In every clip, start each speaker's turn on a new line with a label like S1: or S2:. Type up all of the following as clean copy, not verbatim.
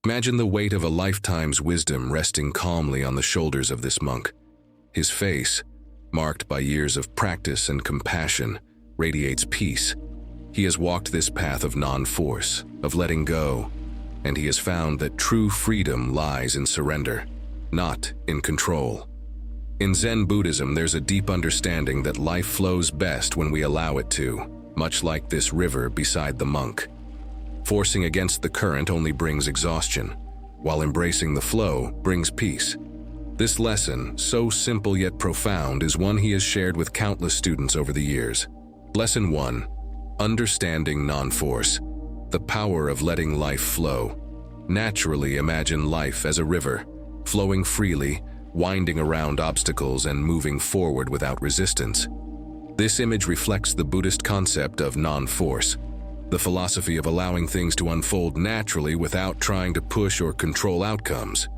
S1: Imagine the weight of a lifetime's wisdom resting calmly on the shoulders of this monk. His face, marked by years of practice and compassion, radiates peace. He has walked this path of non-force, of letting go, and he has found that true freedom lies in surrender, not in control. In Zen Buddhism, there's a deep understanding that life flows best when we allow it to, much like this river beside the monk. Forcing against the current only brings exhaustion, while embracing the flow brings peace. This lesson, so simple yet profound, is one he has shared with countless students over the years. Lesson 1. Understanding non-force. The power of letting life flow. Naturally imagine life as a river, flowing freely, winding around obstacles and moving forward without resistance. This image reflects the Buddhist concept of non-force, the philosophy of allowing things to unfold naturally without trying to push or control outcomes.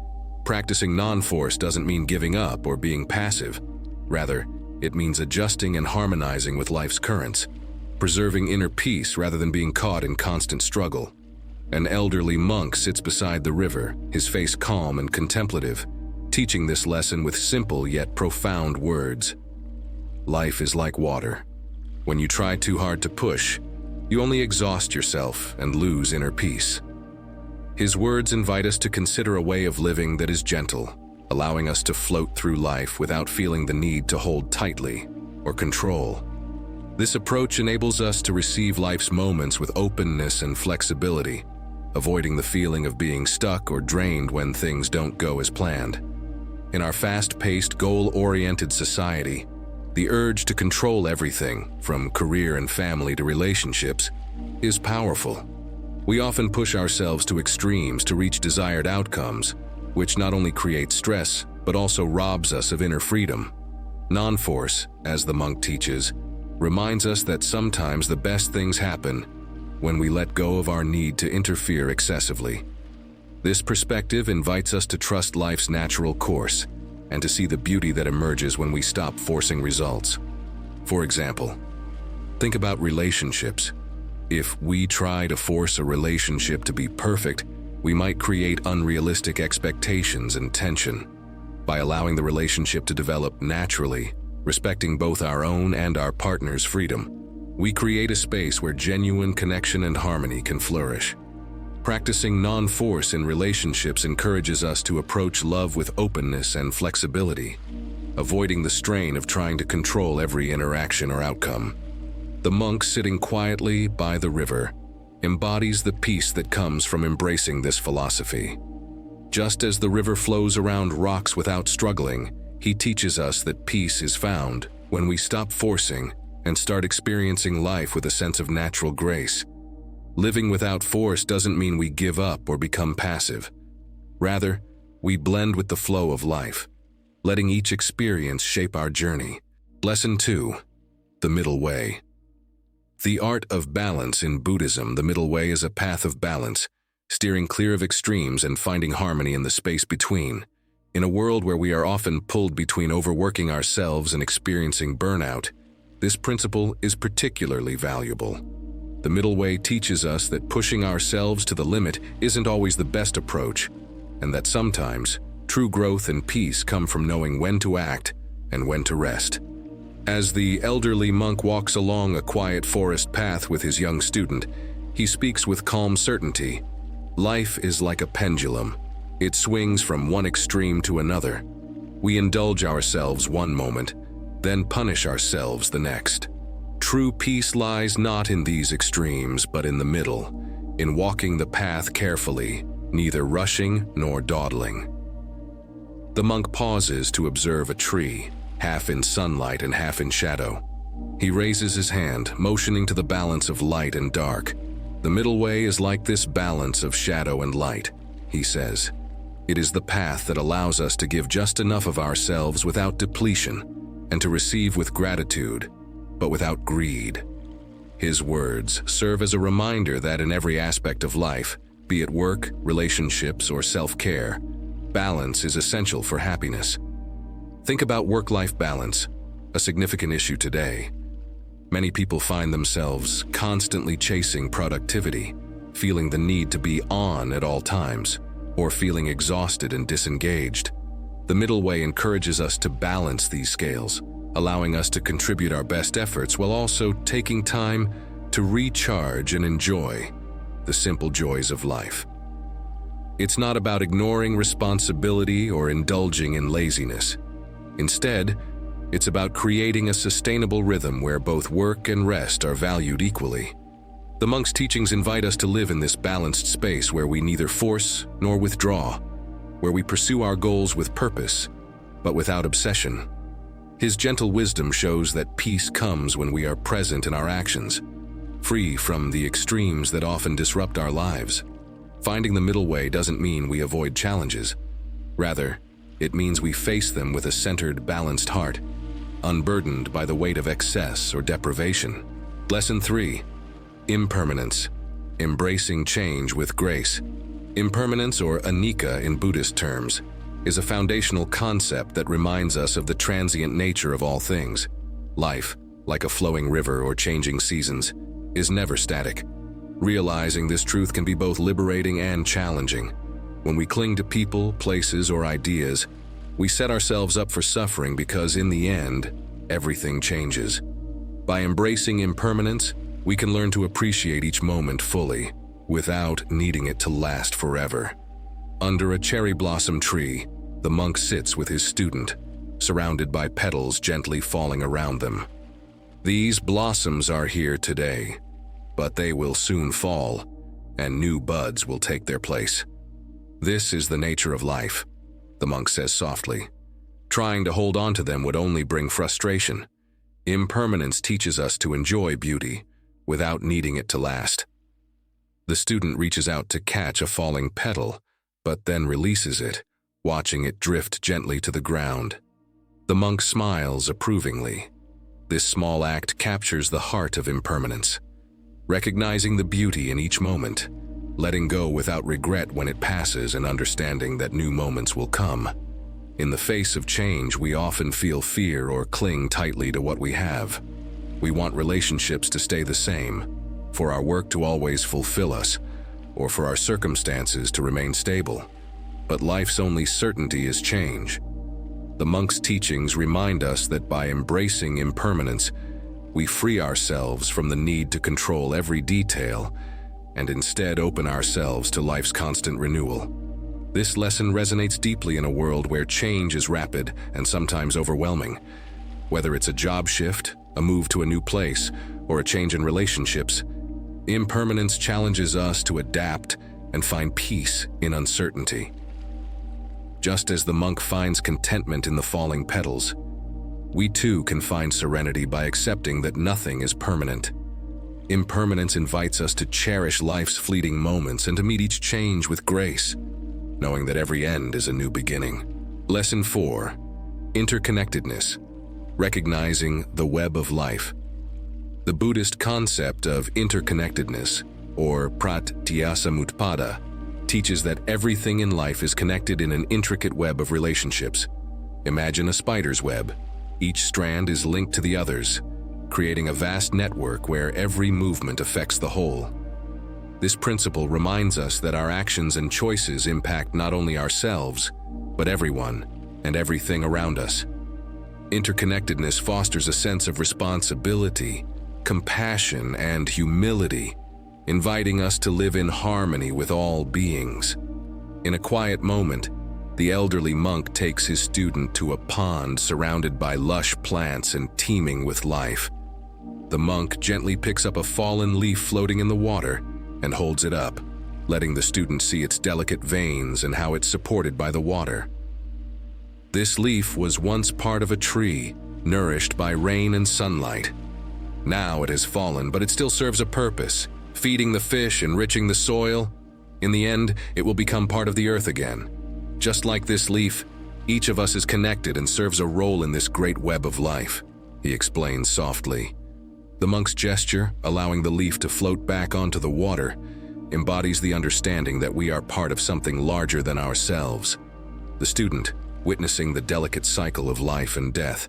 S1: Practicing non-force doesn't mean giving up or being passive. Rather, it means adjusting and harmonizing with life's currents, preserving inner peace rather than being caught in constant struggle. An elderly monk sits beside the river, his face calm and contemplative, teaching this lesson with simple yet profound words. Life is like water. When you try too hard to push, you only exhaust yourself and lose inner peace. His words invite us to consider a way of living that is gentle, allowing us to float through life without feeling the need to hold tightly or control. This approach enables us to receive life's moments with openness and flexibility, avoiding the feeling of being stuck or drained when things don't go as planned. In our fast-paced, goal-oriented society, the urge to control everything, from career and family to relationships, is powerful. We often push ourselves to extremes to reach desired outcomes, which not only creates stress, but also robs us of inner freedom. Non-force, as the monk teaches, reminds us that sometimes the best things happen when we let go of our need to interfere excessively. This perspective invites us to trust life's natural course and to see the beauty that emerges when we stop forcing results. For example, think about relationships. If we try to force a relationship to be perfect, we might create unrealistic expectations and tension. By allowing the relationship to develop naturally, respecting both our own and our partner's freedom, we create a space where genuine connection and harmony can flourish. Practicing non-force in relationships encourages us to approach love with openness and flexibility, avoiding the strain of trying to control every interaction or outcome. The monk sitting quietly by the river embodies the peace that comes from embracing this philosophy. Just as the river flows around rocks without struggling, he teaches us that peace is found when we stop forcing and start experiencing life with a sense of natural grace. Living without force doesn't mean we give up or become passive. Rather, we blend with the flow of life, letting each experience shape our journey. Lesson 2. The Middle Way. The art of balance in Buddhism. The middle way is a path of balance, steering clear of extremes and finding harmony in the space between. In a world where we are often pulled between overworking ourselves and experiencing burnout, this principle is particularly valuable. The middle way teaches us that pushing ourselves to the limit isn't always the best approach, and that sometimes true growth and peace come from knowing when to act and when to rest. As the elderly monk walks along a quiet forest path with his young student, he speaks with calm certainty. Life is like a pendulum. It swings from one extreme to another. We indulge ourselves one moment, then punish ourselves the next. True peace lies not in these extremes, but in the middle, in walking the path carefully, neither rushing nor dawdling. The monk pauses to observe a tree, half in sunlight and half in shadow. He raises his hand, motioning to the balance of light and dark. The middle way is like this balance of shadow and light, he says. It is the path that allows us to give just enough of ourselves without depletion, and to receive with gratitude, but without greed. His words serve as a reminder that in every aspect of life, be it work, relationships, or self-care, balance is essential for happiness. Think about work-life balance, a significant issue today. Many people find themselves constantly chasing productivity, feeling the need to be on at all times. or feeling exhausted and disengaged. The middle way encourages us to balance these scales, allowing us to contribute our best efforts while also taking time to recharge and enjoy the simple joys of life. It's not about ignoring responsibility or indulging in laziness. Instead, it's about creating a sustainable rhythm where both work and rest are valued equally. The monk's teachings invite us to live in this balanced space where we neither force nor withdraw, where we pursue our goals with purpose, but without obsession. His gentle wisdom shows that peace comes when we are present in our actions, free from the extremes that often disrupt our lives. Finding the middle way doesn't mean we avoid challenges. Rather, it means we face them with a centered, balanced heart, unburdened by the weight of excess or deprivation. Lesson 3. Impermanence. Embracing change with grace. Impermanence, or anicca in Buddhist terms, is a foundational concept that reminds us of the transient nature of all things. Life, like a flowing river or changing seasons, is never static. Realizing this truth can be both liberating and challenging. When we cling to people, places, or ideas, we set ourselves up for suffering because in the end, everything changes. By embracing impermanence, we can learn to appreciate each moment fully, without needing it to last forever. Under a cherry blossom tree, the monk sits with his student, surrounded by petals gently falling around them. These blossoms are here today, but they will soon fall, and new buds will take their place. This is the nature of life, the monk says softly. Trying to hold on to them would only bring frustration. Impermanence teaches us to enjoy beauty without needing it to last. The student reaches out to catch a falling petal, but then releases it, watching it drift gently to the ground. The monk smiles approvingly. This small act captures the heart of impermanence, recognizing the beauty in each moment, letting go without regret when it passes, and understanding that new moments will come. In the face of change, we often feel fear or cling tightly to what we have. We want relationships to stay the same, for our work to always fulfill us, or for our circumstances to remain stable. But life's only certainty is change. The monk's teachings remind us that by embracing impermanence, we free ourselves from the need to control every detail and instead open ourselves to life's constant renewal. This lesson resonates deeply in a world where change is rapid and sometimes overwhelming. Whether it's a job shift, a move to a new place, or a change in relationships, impermanence challenges us to adapt and find peace in uncertainty. Just as the monk finds contentment in the falling petals, we too can find serenity by accepting that nothing is permanent. Impermanence invites us to cherish life's fleeting moments and to meet each change with grace, knowing that every end is a new beginning. Lesson 4. Interconnectedness. Recognizing the web of life. The Buddhist concept of interconnectedness, or pratyasamutpada, teaches that everything in life is connected in an intricate web of relationships. Imagine a spider's web. Each strand is linked to the others, creating a vast network where every movement affects the whole. This principle reminds us that our actions and choices impact not only ourselves, but everyone and everything around us. Interconnectedness fosters a sense of responsibility, compassion, and humility, inviting us to live in harmony with all beings. In a quiet moment, the elderly monk takes his student to a pond surrounded by lush plants and teeming with life. The monk gently picks up a fallen leaf floating in the water and holds it up, letting the student see its delicate veins and how it's supported by the water. This leaf was once part of a tree, nourished by rain and sunlight. Now it has fallen, but it still serves a purpose, feeding the fish, enriching the soil. In the end, it will become part of the earth again. Just like this leaf, each of us is connected and serves a role in this great web of life, he explains softly. The monk's gesture, allowing the leaf to float back onto the water, embodies the understanding that we are part of something larger than ourselves. The student, witnessing the delicate cycle of life and death,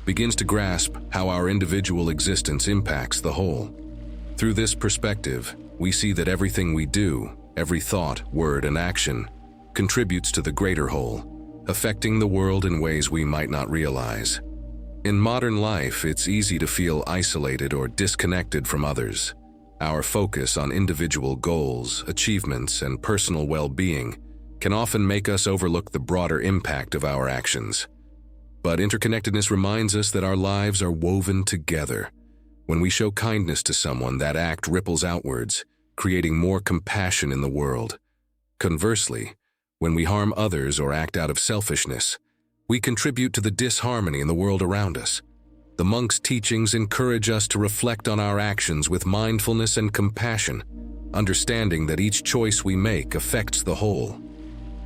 S1: begins to grasp how our individual existence impacts the whole. Through this perspective, we see that everything we do, every thought, word, and action, contributes to the greater whole, affecting the world in ways we might not realize. In modern life, it's easy to feel isolated or disconnected from others. Our focus on individual goals, achievements, and personal well-being can often make us overlook the broader impact of our actions. But interconnectedness reminds us that our lives are woven together. When we show kindness to someone, that act ripples outwards, creating more compassion in the world. Conversely, when we harm others or act out of selfishness, we contribute to the disharmony in the world around us. The monk's teachings encourage us to reflect on our actions with mindfulness and compassion, understanding that each choice we make affects the whole.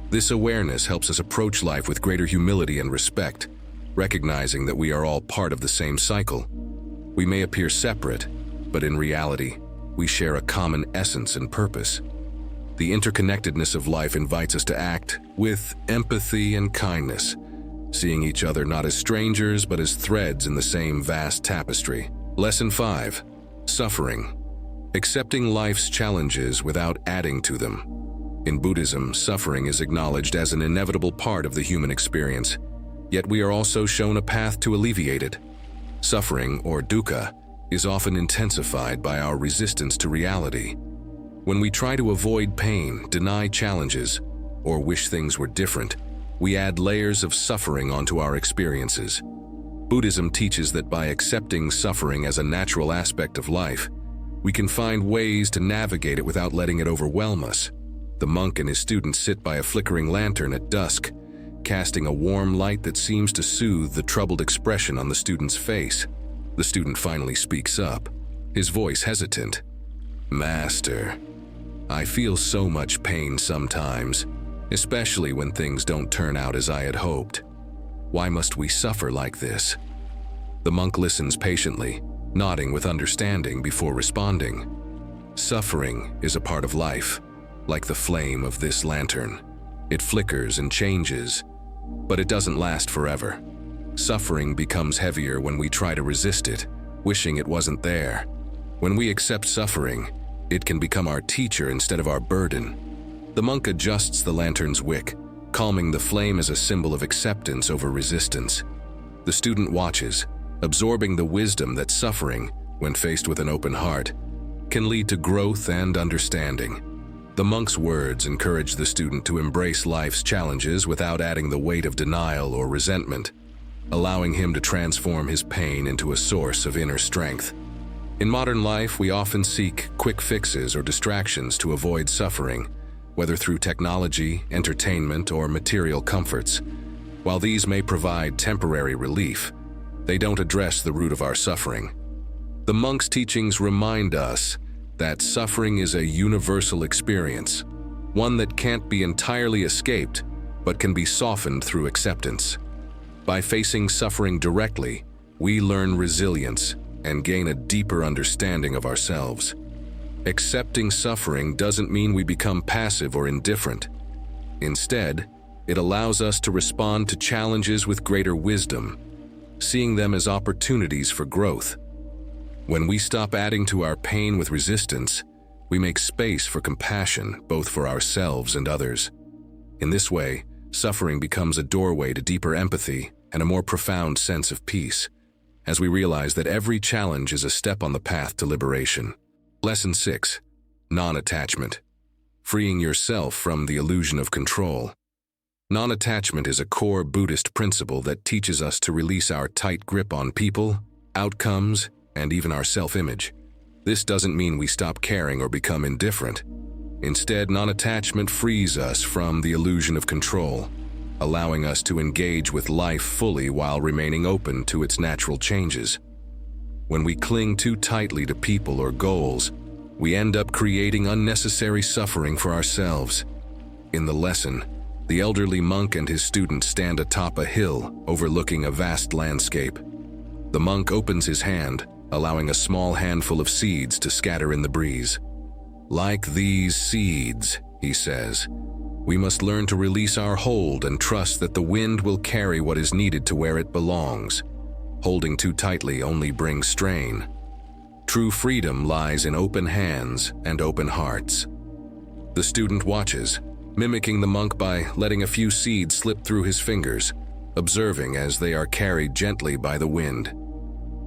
S1: This awareness helps us approach life with greater humility and respect, recognizing that we are all part of the same cycle. We may appear separate, but in reality, we share a common essence and purpose. The interconnectedness of life invites us to act with empathy and kindness, seeing each other not as strangers but as threads in the same vast tapestry. Lesson 5. Suffering. Accepting life's challenges without adding to them. In Buddhism, suffering is acknowledged as an inevitable part of the human experience, yet we are also shown a path to alleviate it. Suffering, or dukkha, is often intensified by our resistance to reality. When we try to avoid pain, deny challenges, or wish things were different, we add layers of suffering onto our experiences. Buddhism teaches that by accepting suffering as a natural aspect of life, we can find ways to navigate it without letting it overwhelm us. The monk and his student sit by a flickering lantern at dusk, casting a warm light that seems to soothe the troubled expression on the student's face. The student finally speaks up, his voice hesitant. "Master, I feel so much pain sometimes, especially when things don't turn out as I had hoped. Why must we suffer like this?" The monk listens patiently, nodding with understanding before responding. Suffering is a part of life, like the flame of this lantern. It flickers and changes, but it doesn't last forever. Suffering becomes heavier when we try to resist it, wishing it wasn't there. When we accept suffering, it can become our teacher instead of our burden. The monk adjusts the lantern's wick, calming the flame as a symbol of acceptance over resistance. The student watches, absorbing the wisdom that suffering, when faced with an open heart, can lead to growth and understanding. The monk's words encourage the student to embrace life's challenges without adding the weight of denial or resentment, allowing him to transform his pain into a source of inner strength. In modern life, we often seek quick fixes or distractions to avoid suffering, whether through technology, entertainment, or material comforts. While these may provide temporary relief, they don't address the root of our suffering. The monk's teachings remind us that suffering is a universal experience, one that can't be entirely escaped, but can be softened through acceptance. By facing suffering directly, we learn resilience and gain a deeper understanding of ourselves. Accepting suffering doesn't mean we become passive or indifferent. Instead, it allows us to respond to challenges with greater wisdom, seeing them as opportunities for growth. When we stop adding to our pain with resistance, we make space for compassion, both for ourselves and others. In this way, suffering becomes a doorway to deeper empathy and a more profound sense of peace, as we realize that every challenge is a step on the path to liberation. Lesson 6. Non-attachment. Freeing yourself from the illusion of control. Non-attachment is a core Buddhist principle that teaches us to release our tight grip on people, outcomes, and even our self-image. This doesn't mean we stop caring or become indifferent. Instead, non-attachment frees us from the illusion of control, allowing us to engage with life fully while remaining open to its natural changes. When we cling too tightly to people or goals, we end up creating unnecessary suffering for ourselves. In the lesson, the elderly monk and his student stand atop a hill overlooking a vast landscape. The monk opens his hand, allowing a small handful of seeds to scatter in the breeze. "Like these seeds," he says, "we must learn to release our hold and trust that the wind will carry what is needed to where it belongs. Holding too tightly only brings strain. True freedom lies in open hands and open hearts." The student watches, mimicking the monk by letting a few seeds slip through his fingers, observing as they are carried gently by the wind.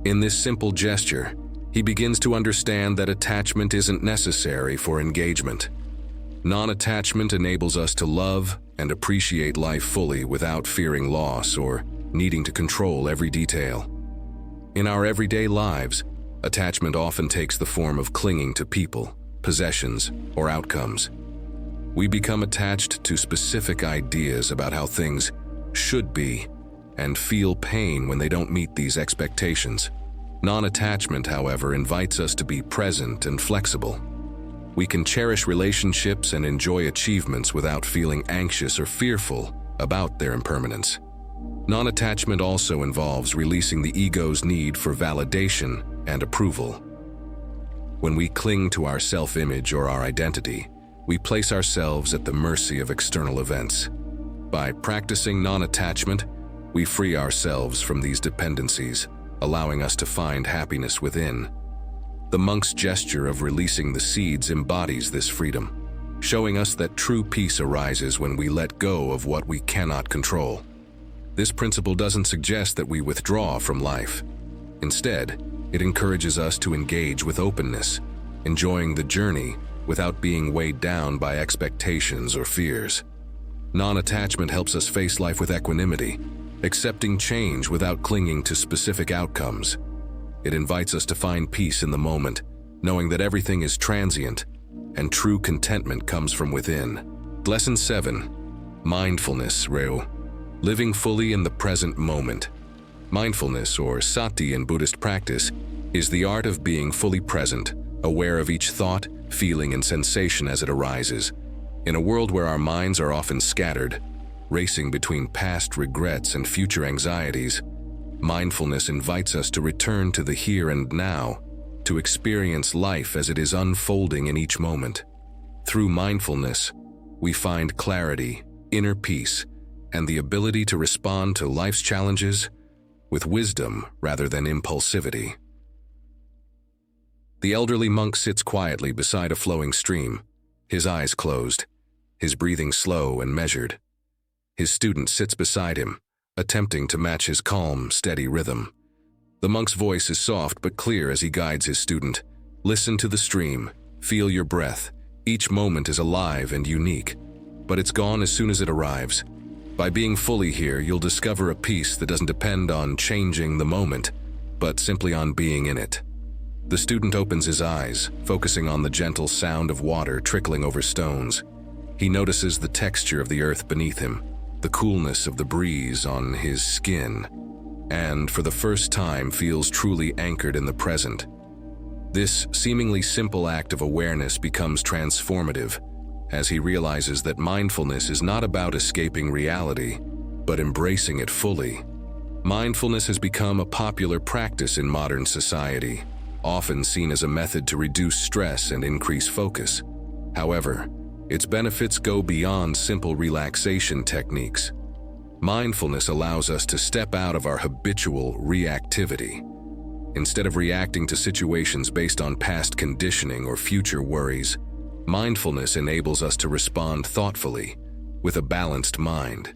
S1: In this simple gesture, he begins to understand that attachment isn't necessary for engagement. Non-attachment enables us to love and appreciate life fully without fearing loss or needing to control every detail. In our everyday lives, attachment often takes the form of clinging to people, possessions, or outcomes. We become attached to specific ideas about how things should be and feel pain when they don't meet these expectations. Non-attachment, however, invites us to be present and flexible. We can cherish relationships and enjoy achievements without feeling anxious or fearful about their impermanence. Non-attachment also involves releasing the ego's need for validation and approval. When we cling to our self-image or our identity, we place ourselves at the mercy of external events. By practicing non-attachment, we free ourselves from these dependencies, allowing us to find happiness within. The monk's gesture of releasing the seeds embodies this freedom, showing us that true peace arises when we let go of what we cannot control. This principle doesn't suggest that we withdraw from life. Instead, it encourages us to engage with openness, enjoying the journey without being weighed down by expectations or fears. Non-attachment helps us face life with equanimity, accepting change without clinging to specific outcomes. It invites us to find peace in the moment, knowing that everything is transient and true contentment comes from within. Lesson 7. Mindfulness, Reu. Living fully in the present moment. Mindfulness, or sati in Buddhist practice, is the art of being fully present, aware of each thought, feeling, and sensation as it arises. In a world where our minds are often scattered, racing between past regrets and future anxieties, mindfulness invites us to return to the here and now, to experience life as it is unfolding in each moment. Through mindfulness, we find clarity, inner peace, and the ability to respond to life's challenges with wisdom rather than impulsivity. The elderly monk sits quietly beside a flowing stream, his eyes closed, his breathing slow and measured. His student sits beside him, attempting to match his calm, steady rhythm. The monk's voice is soft but clear as he guides his student. Listen to the stream, feel your breath. Each moment is alive and unique, but it's gone as soon as it arrives. By being fully here, you'll discover a peace that doesn't depend on changing the moment, but simply on being in it. The student opens his eyes, focusing on the gentle sound of water trickling over stones. He notices the texture of the earth beneath him, the coolness of the breeze on his skin, and for the first time feels truly anchored in the present. This seemingly simple act of awareness becomes transformative as he realizes that mindfulness is not about escaping reality, but embracing it fully. Mindfulness has become a popular practice in modern society, often seen as a method to reduce stress and increase focus. However, its benefits go beyond simple relaxation techniques. Mindfulness allows us to step out of our habitual reactivity. Instead of reacting to situations based on past conditioning or future worries, mindfulness enables us to respond thoughtfully, with a balanced mind.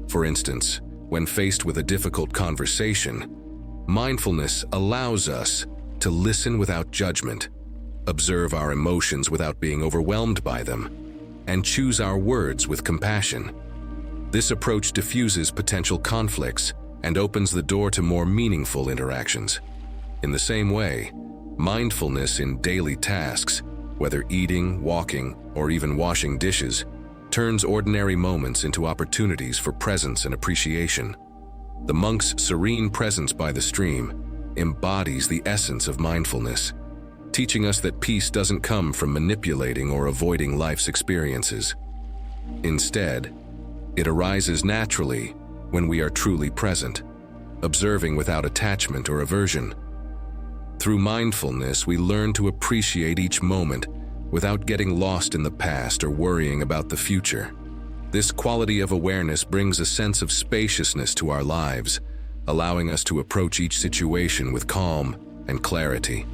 S1: For instance, when faced with a difficult conversation, mindfulness allows us to listen without judgment, observe our emotions without being overwhelmed by them, and choose our words with compassion. This approach diffuses potential conflicts and opens the door to more meaningful interactions. In the same way, mindfulness in daily tasks, whether eating, walking, or even washing dishes, turns ordinary moments into opportunities for presence and appreciation. The monk's serene presence by the stream embodies the essence of mindfulness, teaching us that peace doesn't come from manipulating or avoiding life's experiences. Instead, it arises naturally when we are truly present, observing without attachment or aversion. Through mindfulness, we learn to appreciate each moment without getting lost in the past or worrying about the future. This quality of awareness brings a sense of spaciousness to our lives, allowing us to approach each situation with calm and clarity.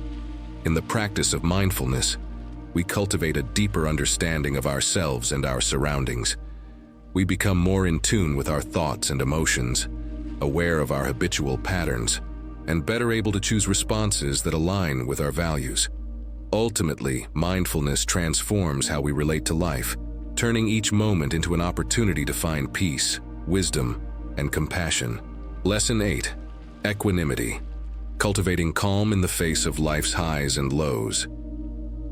S1: In the practice of mindfulness, we cultivate a deeper understanding of ourselves and our surroundings. We become more in tune with our thoughts and emotions, aware of our habitual patterns, and better able to choose responses that align with our values. Ultimately, mindfulness transforms how we relate to life, turning each moment into an opportunity to find peace, wisdom, and compassion. Lesson 8. Equanimity. Cultivating calm in the face of life's highs and lows.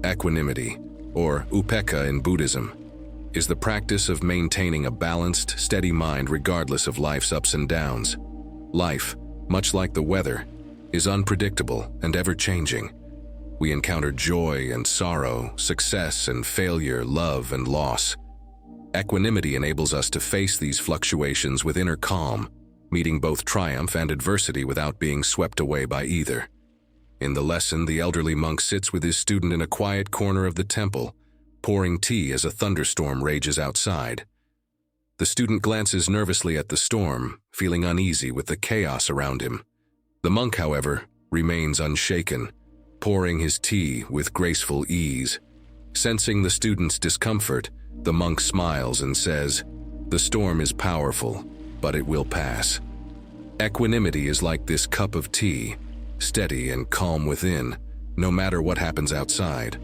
S1: Equanimity, or upekkha in Buddhism, is the practice of maintaining a balanced, steady mind regardless of life's ups and downs. Life, much like the weather, is unpredictable and ever-changing. We encounter joy and sorrow, success and failure, love and loss. Equanimity enables us to face these fluctuations with inner calm, meeting both triumph and adversity without being swept away by either. In the lesson, the elderly monk sits with his student in a quiet corner of the temple, pouring tea as a thunderstorm rages outside. The student glances nervously at the storm, feeling uneasy with the chaos around him. The monk, however, remains unshaken, pouring his tea with graceful ease. Sensing the student's discomfort, the monk smiles and says, "The storm is powerful, but it will pass." Equanimity is like this cup of tea, steady and calm within, no matter what happens outside.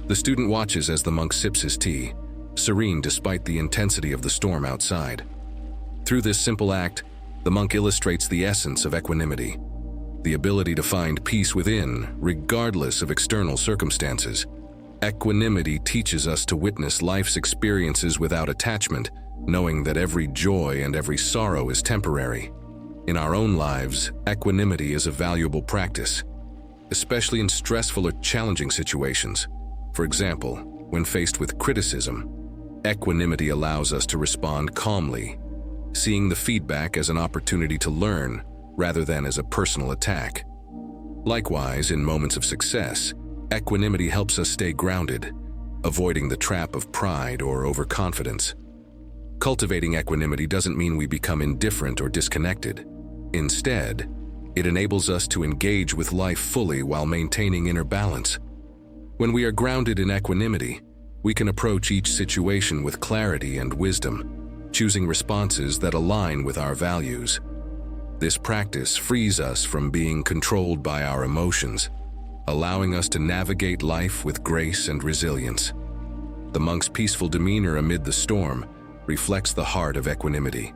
S1: The student watches as the monk sips his tea, serene despite the intensity of the storm outside. Through this simple act, the monk illustrates the essence of equanimity, the ability to find peace within, regardless of external circumstances. Equanimity teaches us to witness life's experiences without attachment, knowing that every joy and every sorrow is temporary. In our own lives, equanimity is a valuable practice, especially in stressful or challenging situations. For example, when faced with criticism, equanimity allows us to respond calmly, seeing the feedback as an opportunity to learn rather than as a personal attack. Likewise, in moments of success, equanimity helps us stay grounded, avoiding the trap of pride or overconfidence. Cultivating equanimity doesn't mean we become indifferent or disconnected. Instead, it enables us to engage with life fully while maintaining inner balance. When we are grounded in equanimity, we can approach each situation with clarity and wisdom, choosing responses that align with our values. This practice frees us from being controlled by our emotions, allowing us to navigate life with grace and resilience. The monk's peaceful demeanor amid the storm reflects the heart of equanimity.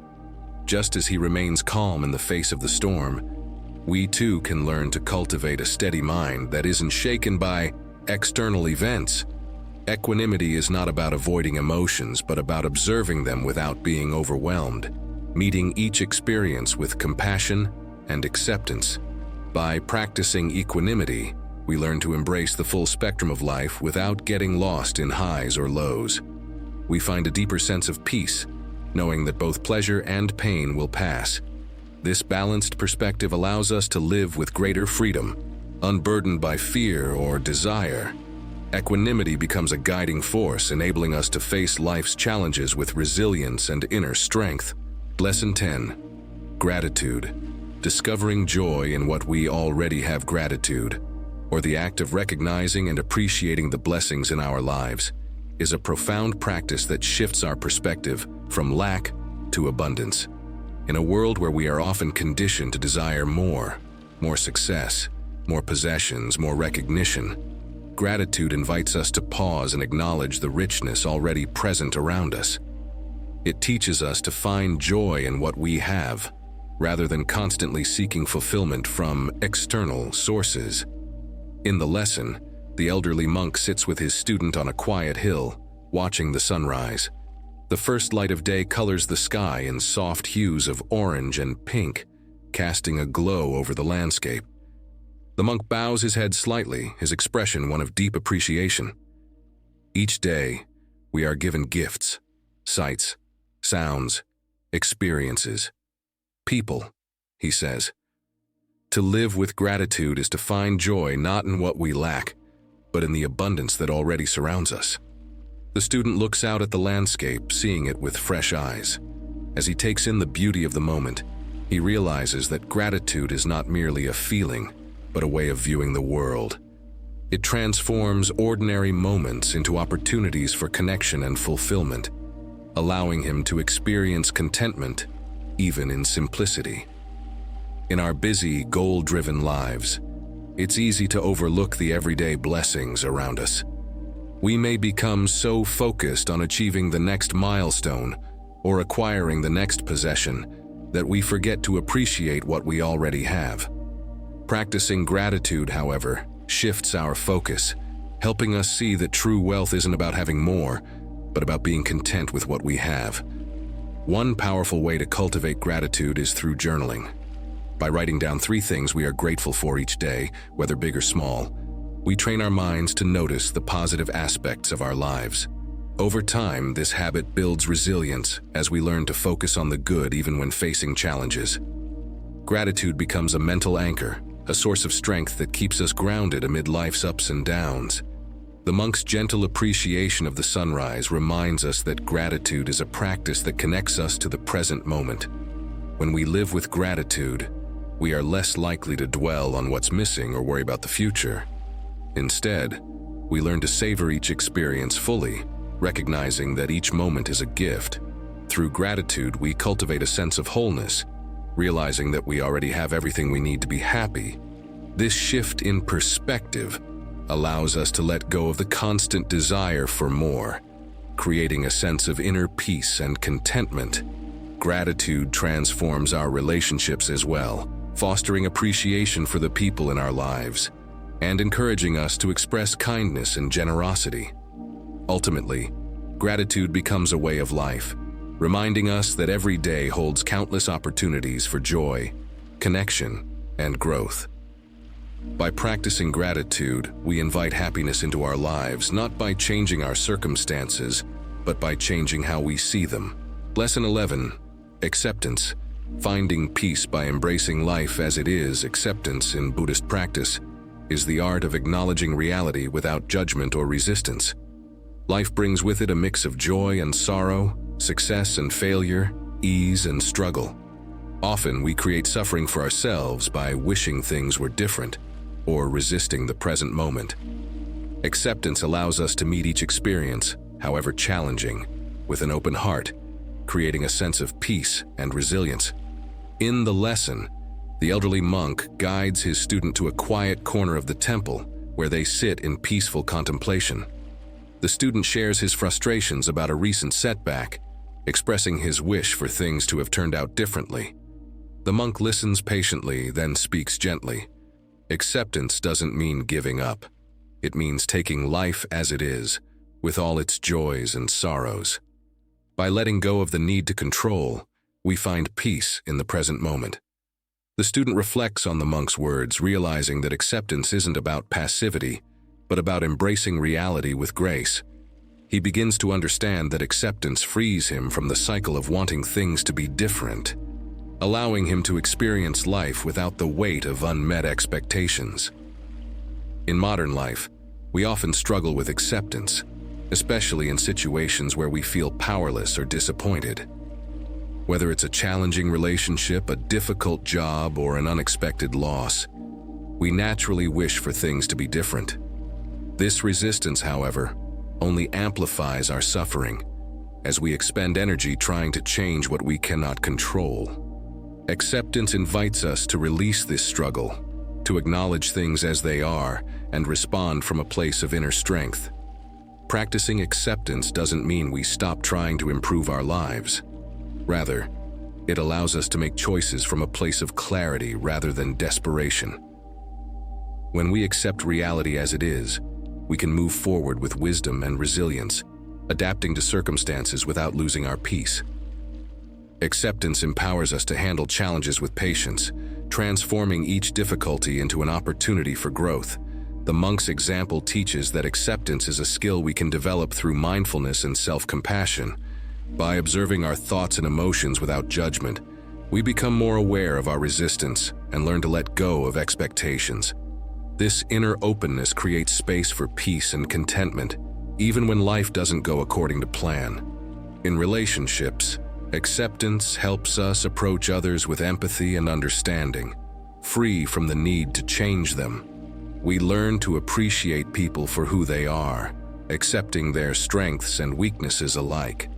S1: Just as he remains calm in the face of the storm, we too can learn to cultivate a steady mind that isn't shaken by external events. Equanimity is not about avoiding emotions, but about observing them without being overwhelmed, meeting each experience with compassion and acceptance. By practicing equanimity, we learn to embrace the full spectrum of life without getting lost in highs or lows. We find a deeper sense of peace, knowing that both pleasure and pain will pass. This balanced perspective allows us to live with greater freedom, unburdened by fear or desire. Equanimity becomes a guiding force, enabling us to face life's challenges with resilience and inner strength. Lesson 10. Gratitude. Discovering joy in what we already have. Gratitude, or the act of recognizing and appreciating the blessings in our lives, is a profound practice that shifts our perspective from lack to abundance. In a world where we are often conditioned to desire more success, more possessions, more recognition, gratitude invites us to pause and acknowledge the richness already present around us. It teaches us to find joy in what we have, rather than constantly seeking fulfillment from external sources. In the lesson, the elderly monk sits with his student on a quiet hill, watching the sunrise. The first light of day colors the sky in soft hues of orange and pink, casting a glow over the landscape. The monk bows his head slightly, his expression one of deep appreciation. Each day, we are given gifts, sights, sounds, experiences, people, he says. To live with gratitude is to find joy not in what we lack, but in the abundance that already surrounds us. The student looks out at the landscape, seeing it with fresh eyes. As he takes in the beauty of the moment, he realizes that gratitude is not merely a feeling, but a way of viewing the world. It transforms ordinary moments into opportunities for connection and fulfillment, allowing him to experience contentment even in simplicity. In our busy, goal-driven lives, it's easy to overlook the everyday blessings around us. We may become so focused on achieving the next milestone or acquiring the next possession that we forget to appreciate what we already have. Practicing gratitude, however, shifts our focus, helping us see that true wealth isn't about having more, but about being content with what we have. One powerful way to cultivate gratitude is through journaling. By writing down 3 things we are grateful for each day, whether big or small, we train our minds to notice the positive aspects of our lives. Over time, this habit builds resilience as we learn to focus on the good even when facing challenges. Gratitude becomes a mental anchor, a source of strength that keeps us grounded amid life's ups and downs. The monk's gentle appreciation of the sunrise reminds us that gratitude is a practice that connects us to the present moment. When we live with gratitude, we are less likely to dwell on what's missing or worry about the future. Instead, we learn to savor each experience fully, recognizing that each moment is a gift. Through gratitude, we cultivate a sense of wholeness, realizing that we already have everything we need to be happy. This shift in perspective allows us to let go of the constant desire for more, creating a sense of inner peace and contentment. Gratitude transforms our relationships as well, fostering appreciation for the people in our lives, and encouraging us to express kindness and generosity. Ultimately, gratitude becomes a way of life, reminding us that every day holds countless opportunities for joy, connection, and growth. By practicing gratitude, we invite happiness into our lives, not by changing our circumstances, but by changing how we see them. Lesson 11. Acceptance. Finding peace by embracing life as it is. Acceptance in Buddhist practice is the art of acknowledging reality without judgment or resistance. Life brings with it a mix of joy and sorrow, success and failure, ease and struggle. Often we create suffering for ourselves by wishing things were different or resisting the present moment. Acceptance allows us to meet each experience, however challenging, with an open heart, creating a sense of peace and resilience. In the lesson, the elderly monk guides his student to a quiet corner of the temple where they sit in peaceful contemplation. The student shares his frustrations about a recent setback, expressing his wish for things to have turned out differently. The monk listens patiently, then speaks gently. Acceptance doesn't mean giving up. It means taking life as it is, with all its joys and sorrows. By letting go of the need to control, we find peace in the present moment. The student reflects on the monk's words, realizing that acceptance isn't about passivity, but about embracing reality with grace. He begins to understand that acceptance frees him from the cycle of wanting things to be different, allowing him to experience life without the weight of unmet expectations. In modern life, we often struggle with acceptance, especially in situations where we feel powerless or disappointed. Whether it's a challenging relationship, a difficult job, or an unexpected loss, we naturally wish for things to be different. This resistance, however, only amplifies our suffering, as we expend energy trying to change what we cannot control. Acceptance invites us to release this struggle, to acknowledge things as they are, and respond from a place of inner strength. Practicing acceptance doesn't mean we stop trying to improve our lives. Rather, it allows us to make choices from a place of clarity rather than desperation. When we accept reality as it is, we can move forward with wisdom and resilience, adapting to circumstances without losing our peace. Acceptance empowers us to handle challenges with patience, transforming each difficulty into an opportunity for growth. The monk's example teaches that acceptance is a skill we can develop through mindfulness and self-compassion. By observing our thoughts and emotions without judgment, we become more aware of our resistance and learn to let go of expectations. This inner openness creates space for peace and contentment, even when life doesn't go according to plan. In relationships, acceptance helps us approach others with empathy and understanding, free from the need to change them. we learn to appreciate people for who they are, accepting their strengths and weaknesses alike.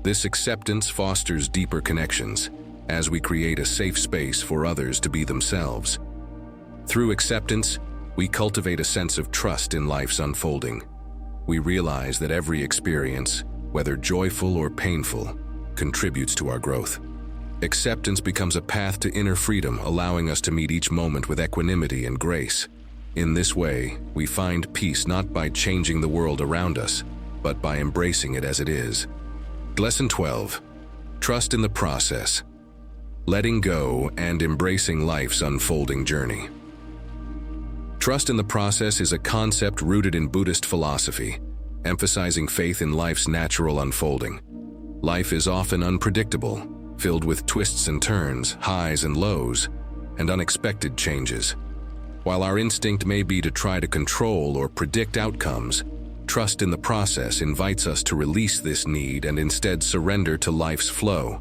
S1: This acceptance fosters deeper connections, as we create a safe space for others to be themselves. Through acceptance, we cultivate a sense of trust in life's unfolding. We realize that every experience, whether joyful or painful, contributes to our growth. Acceptance becomes a path to inner freedom, allowing us to meet each moment with equanimity and grace. In this way, we find peace not by changing the world around us, but by embracing it as it is. Lesson 12. Trust in the process. Letting go and embracing life's unfolding journey. Trust in the process is a concept rooted in Buddhist philosophy, emphasizing faith in life's natural unfolding. Life is often unpredictable, filled with twists and turns, highs and lows, and unexpected changes. While our instinct may be to try to control or predict outcomes, trust in the process invites us to release this need and instead surrender to life's flow,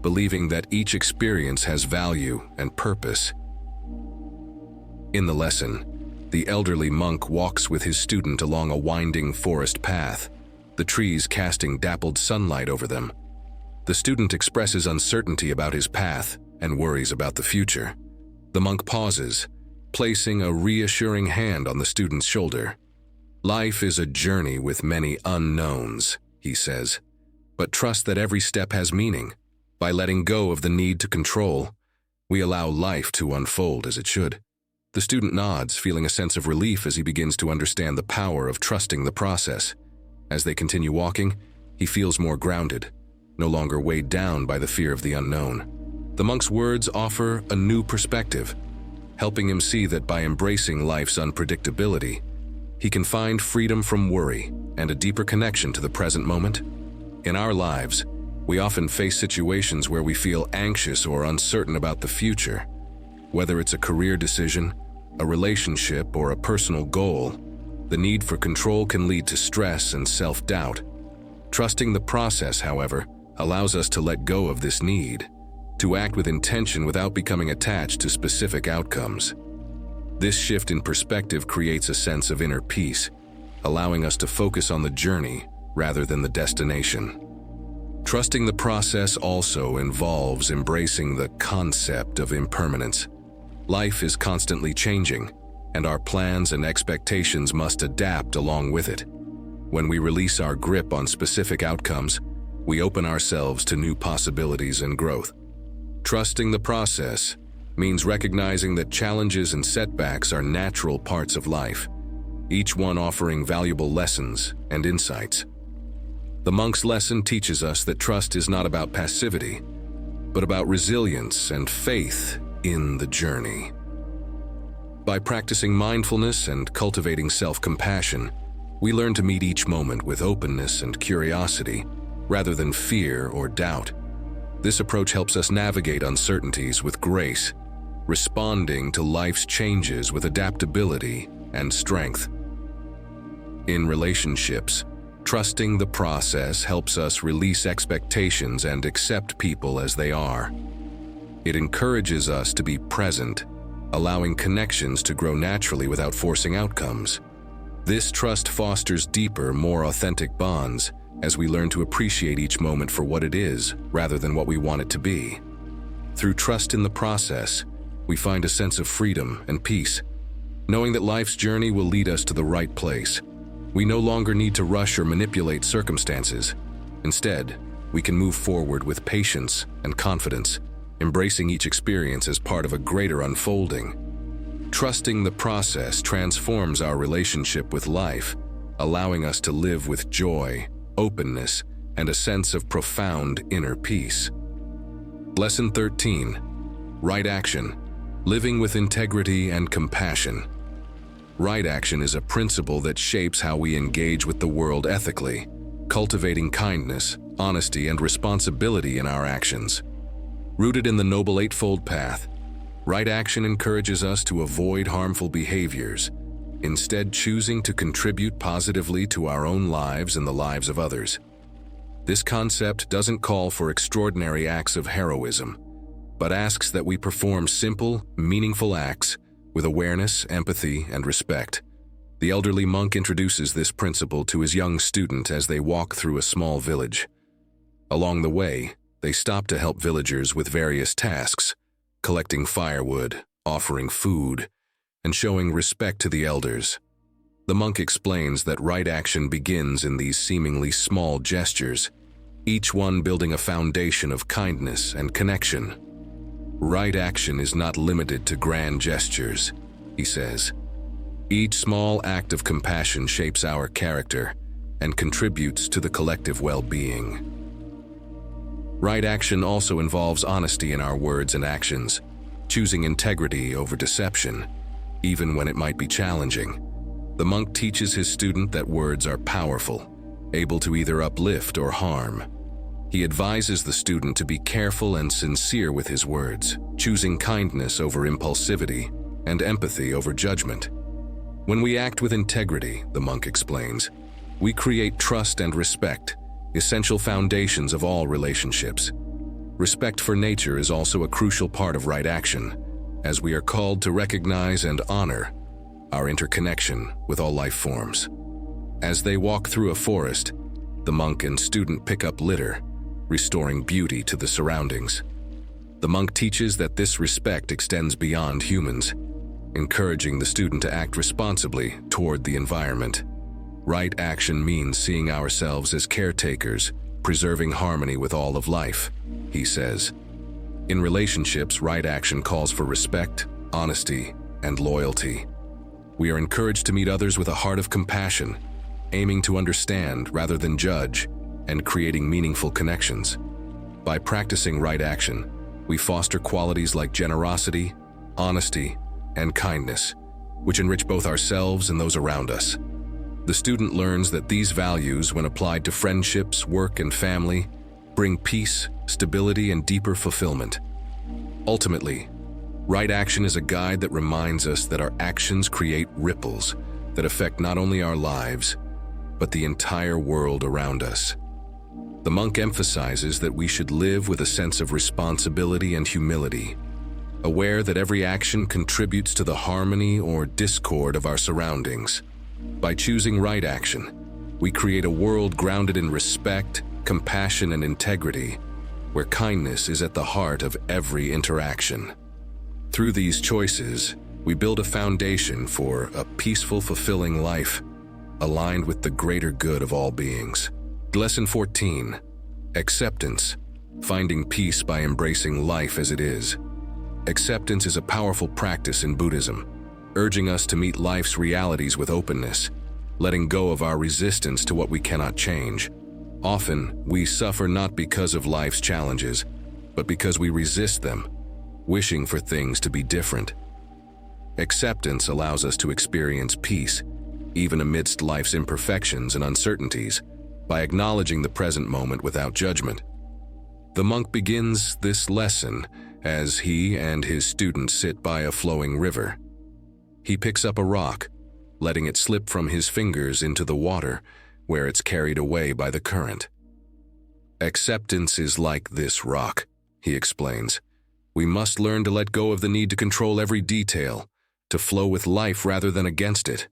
S1: believing that each experience has value and purpose. In the lesson, the elderly monk walks with his student along a winding forest path, the trees casting dappled sunlight over them. The student expresses uncertainty about his path and worries about the future. The monk pauses, placing a reassuring hand on the student's shoulder. "Life is a journey with many unknowns," he says, "but trust that every step has meaning. By letting go of the need to control, we allow life to unfold as it should." The student nods, feeling a sense of relief as he begins to understand the power of trusting the process. As they continue walking, he feels more grounded, no longer weighed down by the fear of the unknown. The monk's words offer a new perspective, helping him see that by embracing life's unpredictability, he can find freedom from worry and a deeper connection to the present moment. In our lives, we often face situations where we feel anxious or uncertain about the future. Whether it's a career decision, a relationship, or a personal goal, the need for control can lead to stress and self-doubt. Trusting the process, however, allows us to let go of this need, to act with intention without becoming attached to specific outcomes. This shift in perspective creates a sense of inner peace, allowing us to focus on the journey rather than the destination. Trusting the process also involves embracing the concept of impermanence. Life is constantly changing, and our plans and expectations must adapt along with it. When we release our grip on specific outcomes, we open ourselves to new possibilities and growth. Trusting the process means recognizing that challenges and setbacks are natural parts of life, each one offering valuable lessons and insights. The monk's lesson teaches us that trust is not about passivity, but about resilience and faith in the journey. By practicing mindfulness and cultivating self-compassion, we learn to meet each moment with openness and curiosity, rather than fear or doubt. This approach helps us navigate uncertainties with grace, responding to life's changes with adaptability and strength. In relationships, trusting the process helps us release expectations and accept people as they are. It encourages us to be present, allowing connections to grow naturally without forcing outcomes. This trust fosters deeper, more authentic bonds as we learn to appreciate each moment for what it is rather than what we want it to be. Through trust in the process, we find a sense of freedom and peace, knowing that life's journey will lead us to the right place. We no longer need to rush or manipulate circumstances. Instead, we can move forward with patience and confidence, embracing each experience as part of a greater unfolding. Trusting the process transforms our relationship with life, allowing us to live with joy, openness, and a sense of profound inner peace. Lesson 13. Right action. Living with integrity and compassion. Right action is a principle that shapes how we engage with the world ethically, cultivating kindness, honesty, and responsibility in our actions. Rooted in the Noble Eightfold Path, right action encourages us to avoid harmful behaviors, instead choosing to contribute positively to our own lives and the lives of others. This concept doesn't call for extraordinary acts of heroism, but asks that we perform simple, meaningful acts with awareness, empathy, and respect. The elderly monk introduces this principle to his young student as they walk through a small village. Along the way, they stop to help villagers with various tasks, collecting firewood, offering food, and showing respect to the elders. The monk explains that right action begins in these seemingly small gestures, each one building a foundation of kindness and connection. Right action is not limited to grand gestures, he says. Each small act of compassion shapes our character and contributes to the collective well-being. Right action also involves honesty in our words and actions, choosing integrity over deception, even when it might be challenging. The monk teaches his student that words are powerful, able to either uplift or harm. He advises the student to be careful and sincere with his words, choosing kindness over impulsivity and empathy over judgment. When we act with integrity, the monk explains, we create trust and respect, essential foundations of all relationships. Respect for nature is also a crucial part of right action, as we are called to recognize and honor our interconnection with all life forms. As they walk through a forest, the monk and student pick up litter, restoring beauty to the surroundings. The monk teaches that this respect extends beyond humans, encouraging the student to act responsibly toward the environment. Right action means seeing ourselves as caretakers, preserving harmony with all of life, he says. In relationships, right action calls for respect, honesty, and loyalty. We are encouraged to meet others with a heart of compassion, aiming to understand rather than judge, and creating meaningful connections. By practicing right action, we foster qualities like generosity, honesty, and kindness, which enrich both ourselves and those around us. The student learns that these values, when applied to friendships, work, and family, bring peace, stability, and deeper fulfillment. Ultimately, right action is a guide that reminds us that our actions create ripples that affect not only our lives, but the entire world around us. The monk emphasizes that we should live with a sense of responsibility and humility, aware that every action contributes to the harmony or discord of our surroundings. By choosing right action, we create a world grounded in respect, compassion, and integrity, where kindness is at the heart of every interaction. Through these choices, we build a foundation for a peaceful, fulfilling life, aligned with the greater good of all beings. Lesson 14. Acceptance. Finding peace by embracing life as it is. Acceptance is a powerful practice in Buddhism, urging us to meet life's realities with openness, letting go of our resistance to what we cannot change. Often, we suffer not because of life's challenges, but because we resist them, wishing for things to be different. Acceptance allows us to experience peace, even amidst life's imperfections and uncertainties, by acknowledging the present moment without judgment. The monk begins this lesson as he and his student sit by a flowing river. He picks up a rock, letting it slip from his fingers into the water, where it's carried away by the current. Acceptance is like this rock, he explains. We must learn to let go of the need to control every detail, to flow with life rather than against it.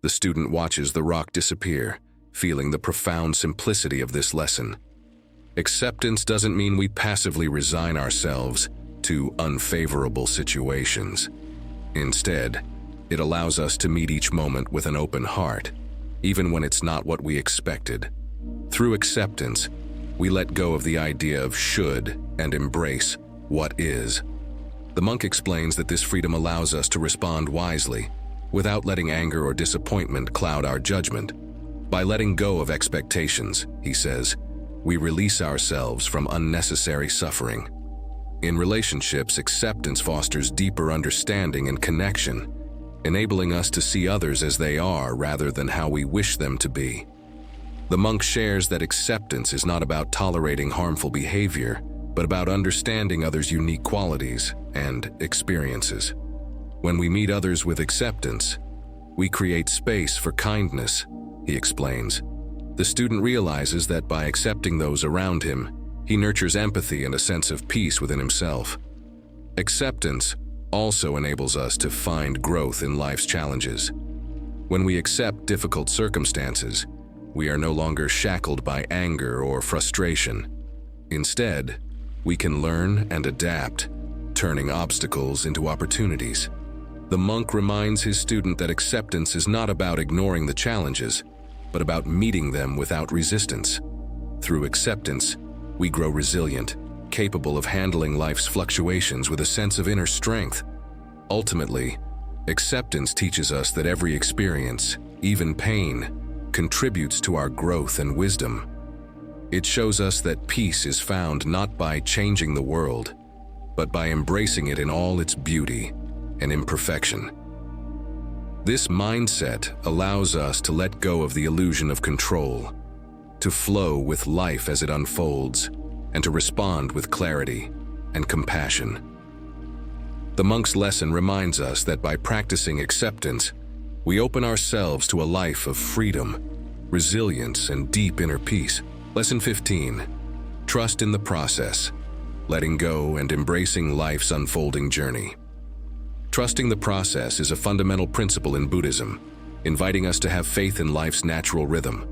S1: The student watches the rock disappear, feeling the profound simplicity of this lesson. Acceptance doesn't mean we passively resign ourselves to unfavorable situations. Instead, it allows us to meet each moment with an open heart, even when it's not what we expected. Through acceptance, we let go of the idea of should and embrace what is. The monk explains that this freedom allows us to respond wisely, without letting anger or disappointment cloud our judgment. By letting go of expectations, he says, we release ourselves from unnecessary suffering. In relationships, acceptance fosters deeper understanding and connection, enabling us to see others as they are rather than how we wish them to be. The monk shares that acceptance is not about tolerating harmful behavior, but about understanding others' unique qualities and experiences. When we meet others with acceptance, we create space for kindness, he explains. The student realizes that by accepting those around him, he nurtures empathy and a sense of peace within himself. Acceptance also enables us to find growth in life's challenges. When we accept difficult circumstances, we are no longer shackled by anger or frustration. Instead, we can learn and adapt, turning obstacles into opportunities. The monk reminds his student that acceptance is not about ignoring the challenges, but about meeting them without resistance. Through acceptance, we grow resilient, capable of handling life's fluctuations with a sense of inner strength. Ultimately, acceptance teaches us that every experience, even pain, contributes to our growth and wisdom. It shows us that peace is found not by changing the world, but by embracing it in all its beauty and imperfection. This mindset allows us to let go of the illusion of control, to flow with life as it unfolds, and to respond with clarity and compassion. The monk's lesson reminds us that by practicing acceptance, we open ourselves to a life of freedom, resilience, and deep inner peace. Lesson 15. Trust in the process, letting go and embracing life's unfolding journey. Trusting the process is a fundamental principle in Buddhism, inviting us to have faith in life's natural rhythm.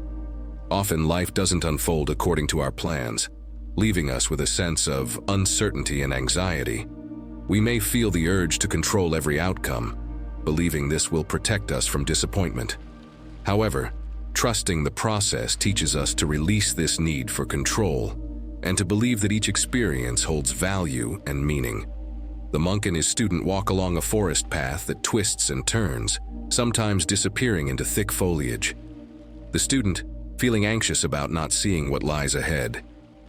S1: Often, life doesn't unfold according to our plans, leaving us with a sense of uncertainty and anxiety. We may feel the urge to control every outcome, believing this will protect us from disappointment. However, trusting the process teaches us to release this need for control and to believe that each experience holds value and meaning. The monk and his student walk along a forest path that twists and turns, sometimes disappearing into thick foliage. The student, feeling anxious about not seeing what lies ahead,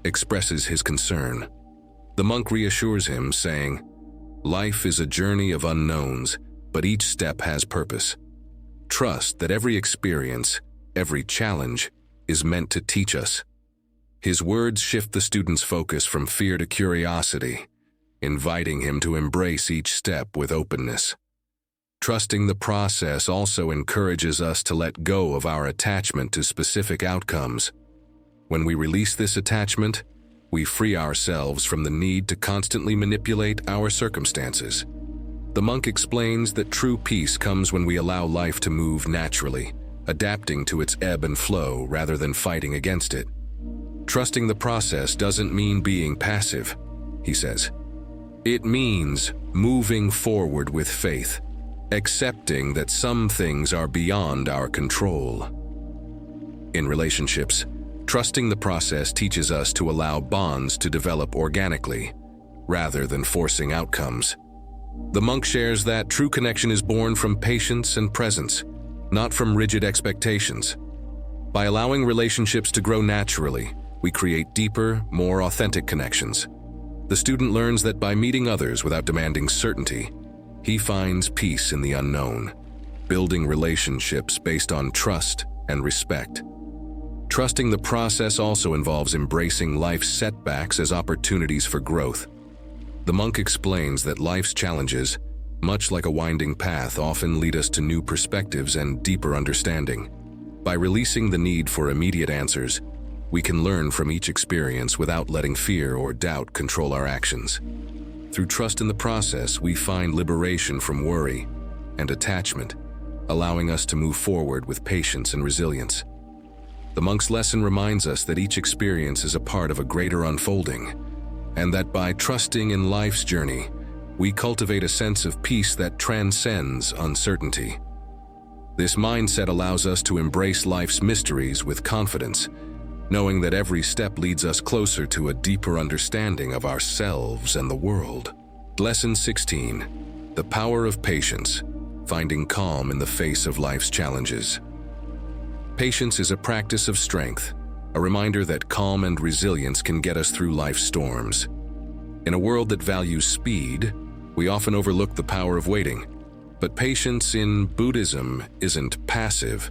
S1: expresses his concern. The monk reassures him, saying, "Life is a journey of unknowns, but each step has purpose. Trust that every experience, every challenge, is meant to teach us." His words shift the student's focus from fear to curiosity, inviting him to embrace each step with openness. Trusting the process also encourages us to let go of our attachment to specific outcomes. When we release this attachment, we free ourselves from the need to constantly manipulate our circumstances. The monk explains that true peace comes when we allow life to move naturally, adapting to its ebb and flow rather than fighting against it. Trusting the process doesn't mean being passive, he says. It means moving forward with faith, accepting that some things are beyond our control. In relationships, trusting the process teaches us to allow bonds to develop organically, rather than forcing outcomes. The monk shares that true connection is born from patience and presence, not from rigid expectations. By allowing relationships to grow naturally, we create deeper, more authentic connections. The student learns that by meeting others without demanding certainty, he finds peace in the unknown, building relationships based on trust and respect. Trusting the process also involves embracing life's setbacks as opportunities for growth. The monk explains that life's challenges, much like a winding path, often lead us to new perspectives and deeper understanding. By releasing the need for immediate answers, we can learn from each experience without letting fear or doubt control our actions. Through trust in the process, we find liberation from worry and attachment, allowing us to move forward with patience and resilience. The monk's lesson reminds us that each experience is a part of a greater unfolding, and that by trusting in life's journey, we cultivate a sense of peace that transcends uncertainty. This mindset allows us to embrace life's mysteries with confidence, knowing that every step leads us closer to a deeper understanding of ourselves and the world. Lesson 16. The power of patience, finding calm in the face of life's challenges. Patience is a practice of strength, a reminder that calm and resilience can get us through life's storms. In a world that values speed, we often overlook the power of waiting. But patience in Buddhism isn't passive.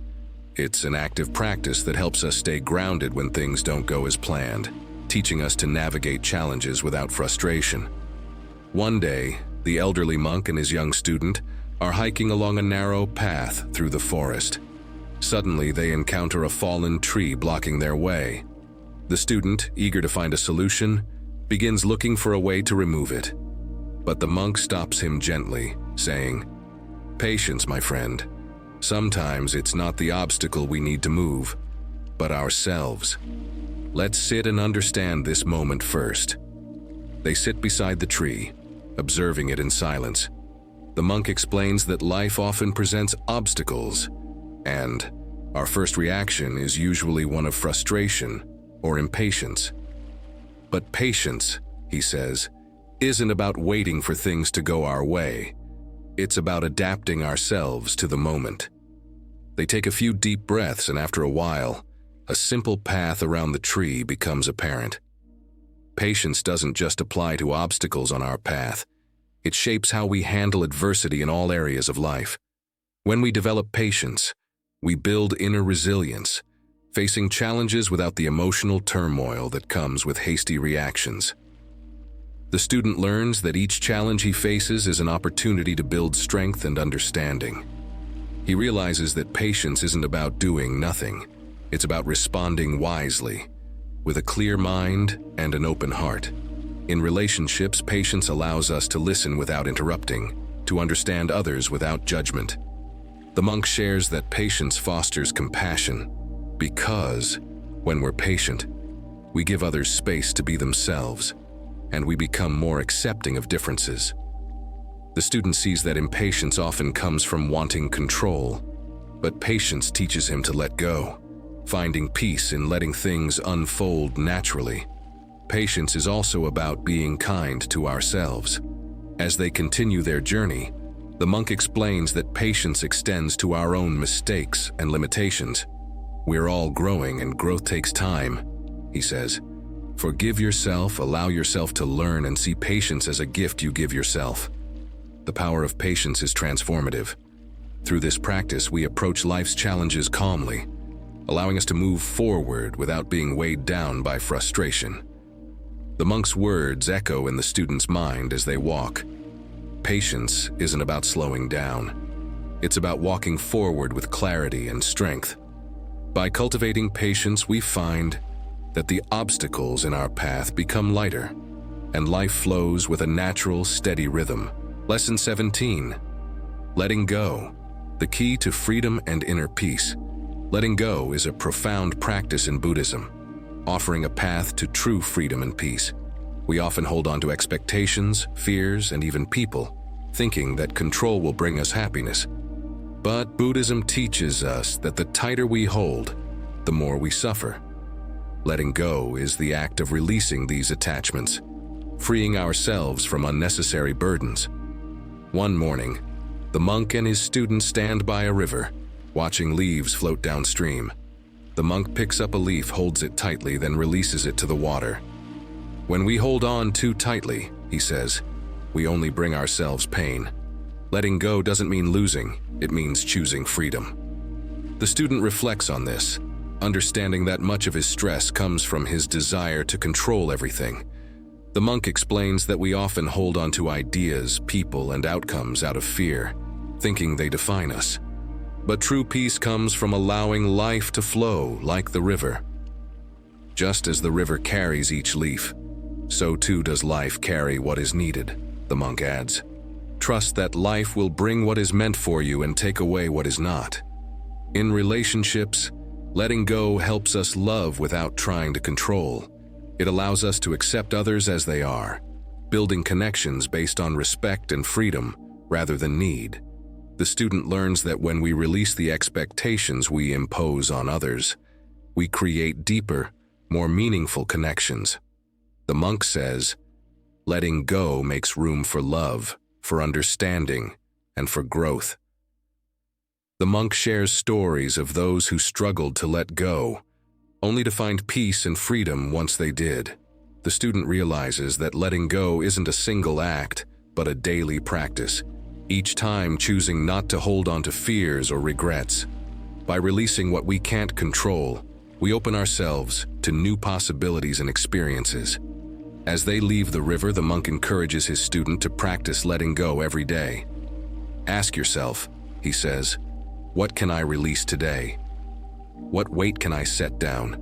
S1: It's an active practice that helps us stay grounded when things don't go as planned, teaching us to navigate challenges without frustration. One day, the elderly monk and his young student are hiking along a narrow path through the forest. Suddenly, they encounter a fallen tree blocking their way. The student, eager to find a solution, begins looking for a way to remove it. But the monk stops him gently, saying, "Patience, my friend. Sometimes it's not the obstacle we need to move, but ourselves. Let's sit and understand this moment first." They sit beside the tree, observing it in silence. The monk explains that life often presents obstacles, and our first reaction is usually one of frustration or impatience. But patience, he says, isn't about waiting for things to go our way. It's about adapting ourselves to the moment. They take a few deep breaths, and after a while, a simple path around the tree becomes apparent. Patience doesn't just apply to obstacles on our path. It shapes how we handle adversity in all areas of life. When we develop patience, we build inner resilience, facing challenges without the emotional turmoil that comes with hasty reactions. The student learns that each challenge he faces is an opportunity to build strength and understanding. He realizes that patience isn't about doing nothing. It's about responding wisely, with a clear mind and an open heart. In relationships, patience allows us to listen without interrupting, to understand others without judgment. The monk shares that patience fosters compassion, because when we're patient, we give others space to be themselves, and we become more accepting of differences. The student sees that impatience often comes from wanting control, but patience teaches him to let go, finding peace in letting things unfold naturally. Patience is also about being kind to ourselves. As they continue their journey, the monk explains that patience extends to our own mistakes and limitations. We're all growing, and growth takes time, he says. Forgive yourself, allow yourself to learn, and see patience as a gift you give yourself. The power of patience is transformative. Through this practice, we approach life's challenges calmly, allowing us to move forward without being weighed down by frustration. The monk's words echo in the student's mind as they walk. Patience isn't about slowing down. It's about walking forward with clarity and strength. By cultivating patience, we find that the obstacles in our path become lighter, and life flows with a natural, steady rhythm. Lesson 17. Letting go, the key to freedom and inner peace. Letting go is a profound practice in Buddhism, offering a path to true freedom and peace. We often hold on to expectations, fears, and even people, thinking that control will bring us happiness. But Buddhism teaches us that the tighter we hold, the more we suffer. Letting go is the act of releasing these attachments, freeing ourselves from unnecessary burdens. One morning, the monk and his student stand by a river, watching leaves float downstream. The monk picks up a leaf, holds it tightly, then releases it to the water. When we hold on too tightly, he says, we only bring ourselves pain. Letting go doesn't mean losing, it means choosing freedom. The student reflects on this, understanding that much of his stress comes from his desire to control everything. The monk explains that we often hold on to ideas, people, and outcomes out of fear, thinking they define us. But true peace comes from allowing life to flow like the river. Just as the river carries each leaf, so too does life carry what is needed, the monk adds. Trust that life will bring what is meant for you and take away what is not. In relationships, letting go helps us love without trying to control. It allows us to accept others as they are, building connections based on respect and freedom rather than need. The student learns that when we release the expectations we impose on others, we create deeper, more meaningful connections. The monk says, letting go makes room for love, for understanding, and for growth. The monk shares stories of those who struggled to let go, only to find peace and freedom once they did. The student realizes that letting go isn't a single act, but a daily practice, each time choosing not to hold on to fears or regrets. By releasing what we can't control, we open ourselves to new possibilities and experiences. As they leave the river, the monk encourages his student to practice letting go every day. Ask yourself, he says, what can I release today? What weight can I set down?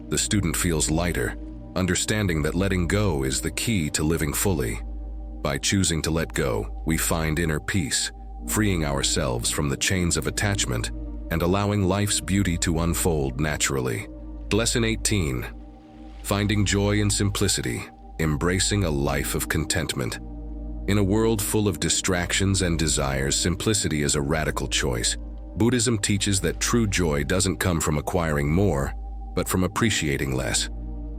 S1: The student feels lighter, understanding that letting go is the key to living fully. By choosing to let go, we find inner peace, freeing ourselves from the chains of attachment and allowing life's beauty to unfold naturally. Lesson 18. Finding joy in simplicity, embracing a life of contentment. In a world full of distractions and desires, simplicity is a radical choice. Buddhism teaches that true joy doesn't come from acquiring more, but from appreciating less.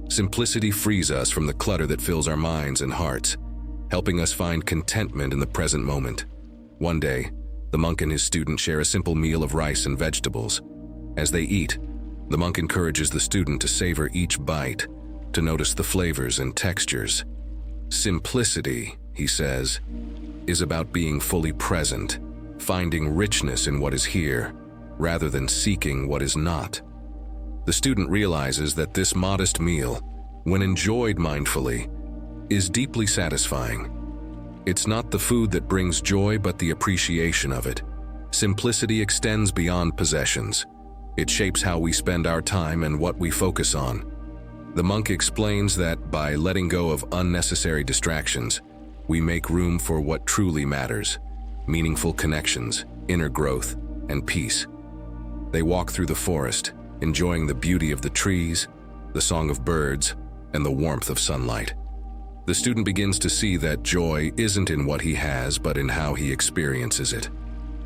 S1: Simplicity frees us from the clutter that fills our minds and hearts, helping us find contentment in the present moment. One day, the monk and his student share a simple meal of rice and vegetables. As they eat, the monk encourages the student to savor each bite, to notice the flavors and textures. Simplicity, he says, is about being fully present, finding richness in what is here, rather than seeking what is not. The student realizes that this modest meal, when enjoyed mindfully, is deeply satisfying. It's not the food that brings joy, but the appreciation of it. Simplicity extends beyond possessions. It shapes how we spend our time and what we focus on. The monk explains that by letting go of unnecessary distractions, we make room for what truly matters: meaningful connections, inner growth, and peace. They walk through the forest, enjoying the beauty of the trees, the song of birds, and the warmth of sunlight. The student begins to see that joy isn't in what he has, but in how he experiences it.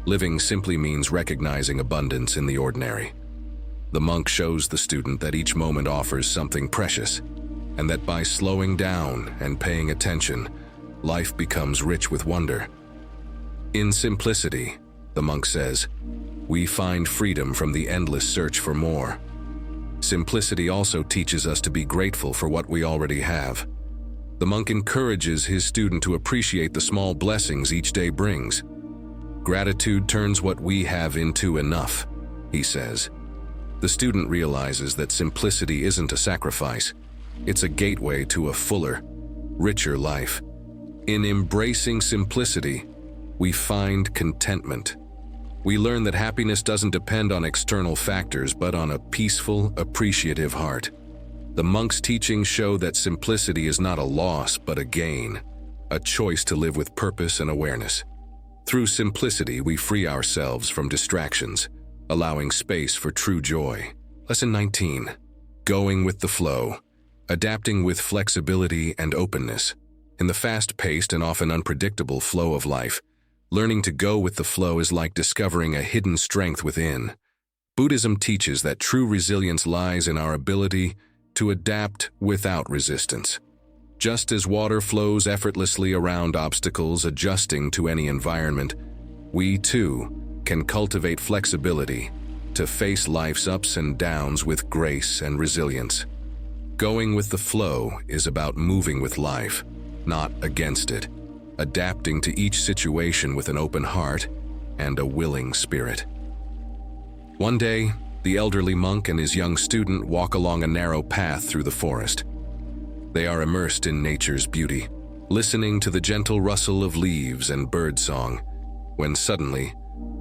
S1: Living simply means recognizing abundance in the ordinary. The monk shows the student that each moment offers something precious, and that by slowing down and paying attention, life becomes rich with wonder. In simplicity, the monk says, we find freedom from the endless search for more. Simplicity also teaches us to be grateful for what we already have. The monk encourages his student to appreciate the small blessings each day brings. Gratitude turns what we have into enough, he says. The student realizes that simplicity isn't a sacrifice. It's a gateway to a fuller, richer life. In embracing simplicity, we find contentment. We learn that happiness doesn't depend on external factors, but on a peaceful, appreciative heart. The monk's teachings show that simplicity is not a loss, but a gain, a choice to live with purpose and awareness. Through simplicity, we free ourselves from distractions, allowing space for true joy. Lesson 19. Going with the flow, adapting with flexibility and openness. In the fast-paced and often unpredictable flow of life, learning to go with the flow is like discovering a hidden strength within. Buddhism teaches that true resilience lies in our ability to adapt without resistance. Just as water flows effortlessly around obstacles, adjusting to any environment, we too can cultivate flexibility to face life's ups and downs with grace and resilience. Going with the flow is about moving with life, not against it, adapting to each situation with an open heart and a willing spirit. One day, the elderly monk and his young student walk along a narrow path through the forest. They are immersed in nature's beauty, listening to the gentle rustle of leaves and birdsong, when suddenly,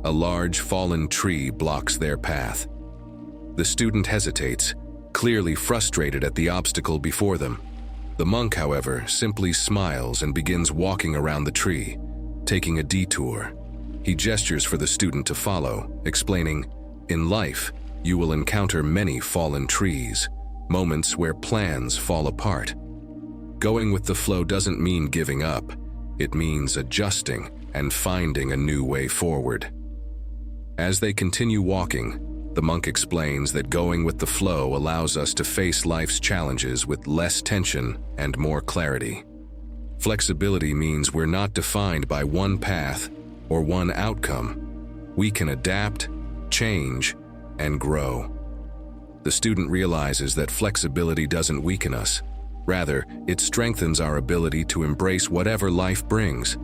S1: a large fallen tree blocks their path. The student hesitates, clearly frustrated at the obstacle before them. The monk, however, simply smiles and begins walking around the tree, taking a detour. He gestures for the student to follow, explaining, "In life, you will encounter many fallen trees, moments where plans fall apart. Going with the flow doesn't mean giving up. It means adjusting and finding a new way forward." As they continue walking, the monk explains that going with the flow allows us to face life's challenges with less tension and more clarity. Flexibility means we're not defined by one path or one outcome. We can adapt, change, and grow. The student realizes that flexibility doesn't weaken us. Rather, it strengthens our ability to embrace whatever life brings.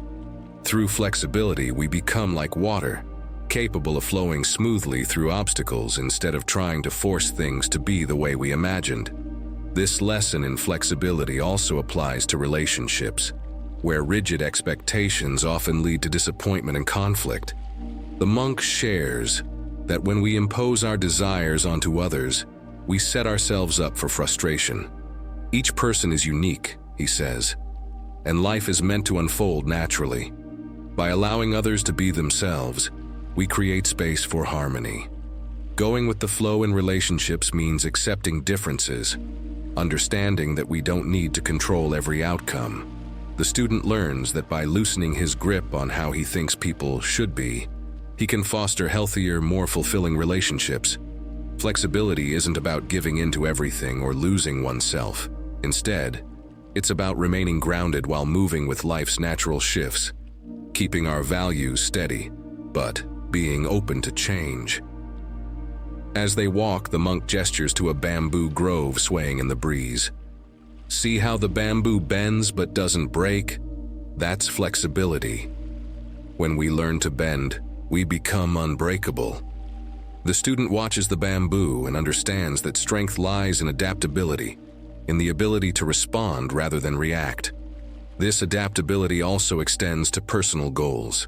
S1: Through flexibility, we become like water, capable of flowing smoothly through obstacles instead of trying to force things to be the way we imagined. This lesson in flexibility also applies to relationships, where rigid expectations often lead to disappointment and conflict. The monk shares that when we impose our desires onto others, we set ourselves up for frustration. Each person is unique, he says. and life is meant to unfold naturally. By allowing others to be themselves, we create space for harmony. Going with the flow in relationships means accepting differences, understanding that we don't need to control every outcome. The student learns that by loosening his grip on how he thinks people should be, he can foster healthier, more fulfilling relationships. Flexibility isn't about giving in to everything or losing oneself. Instead, it's about remaining grounded while moving with life's natural shifts, keeping our values steady, but being open to change. As they walk, the monk gestures to a bamboo grove swaying in the breeze. See how the bamboo bends but doesn't break? That's flexibility. When we learn to bend, we become unbreakable. The student watches the bamboo and understands that strength lies in adaptability, in the ability to respond rather than react. This adaptability also extends to personal goals.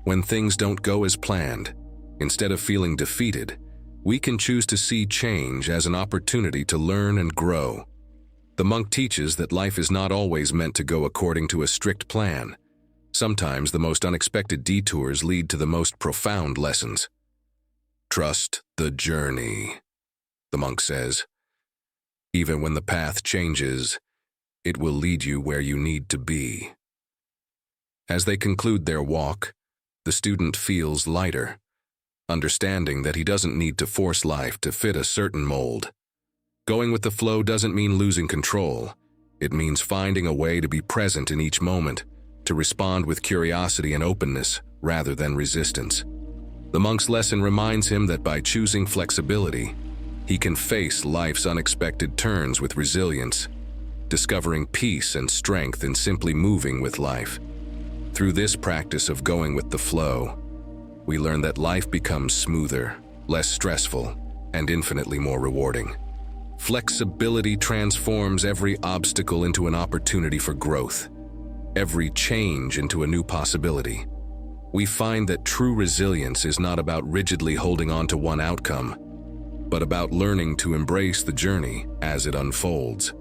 S1: When things don't go as planned, instead of feeling defeated, we can choose to see change as an opportunity to learn and grow. The monk teaches that life is not always meant to go according to a strict plan. Sometimes the most unexpected detours lead to the most profound lessons. Trust the journey, the monk says. Even when the path changes, it will lead you where you need to be. As they conclude their walk, the student feels lighter, understanding that he doesn't need to force life to fit a certain mold. Going with the flow doesn't mean losing control. It means finding a way to be present in each moment, to respond with curiosity and openness rather than resistance. The monk's lesson reminds him that by choosing flexibility, he can face life's unexpected turns with resilience, discovering peace and strength in simply moving with life. Through this practice of going with the flow, we learn that life becomes smoother, less stressful, and infinitely more rewarding. Flexibility transforms every obstacle into an opportunity for growth, every change into a new possibility. We find that true resilience is not about rigidly holding on to one outcome, but about learning to embrace the journey as it unfolds,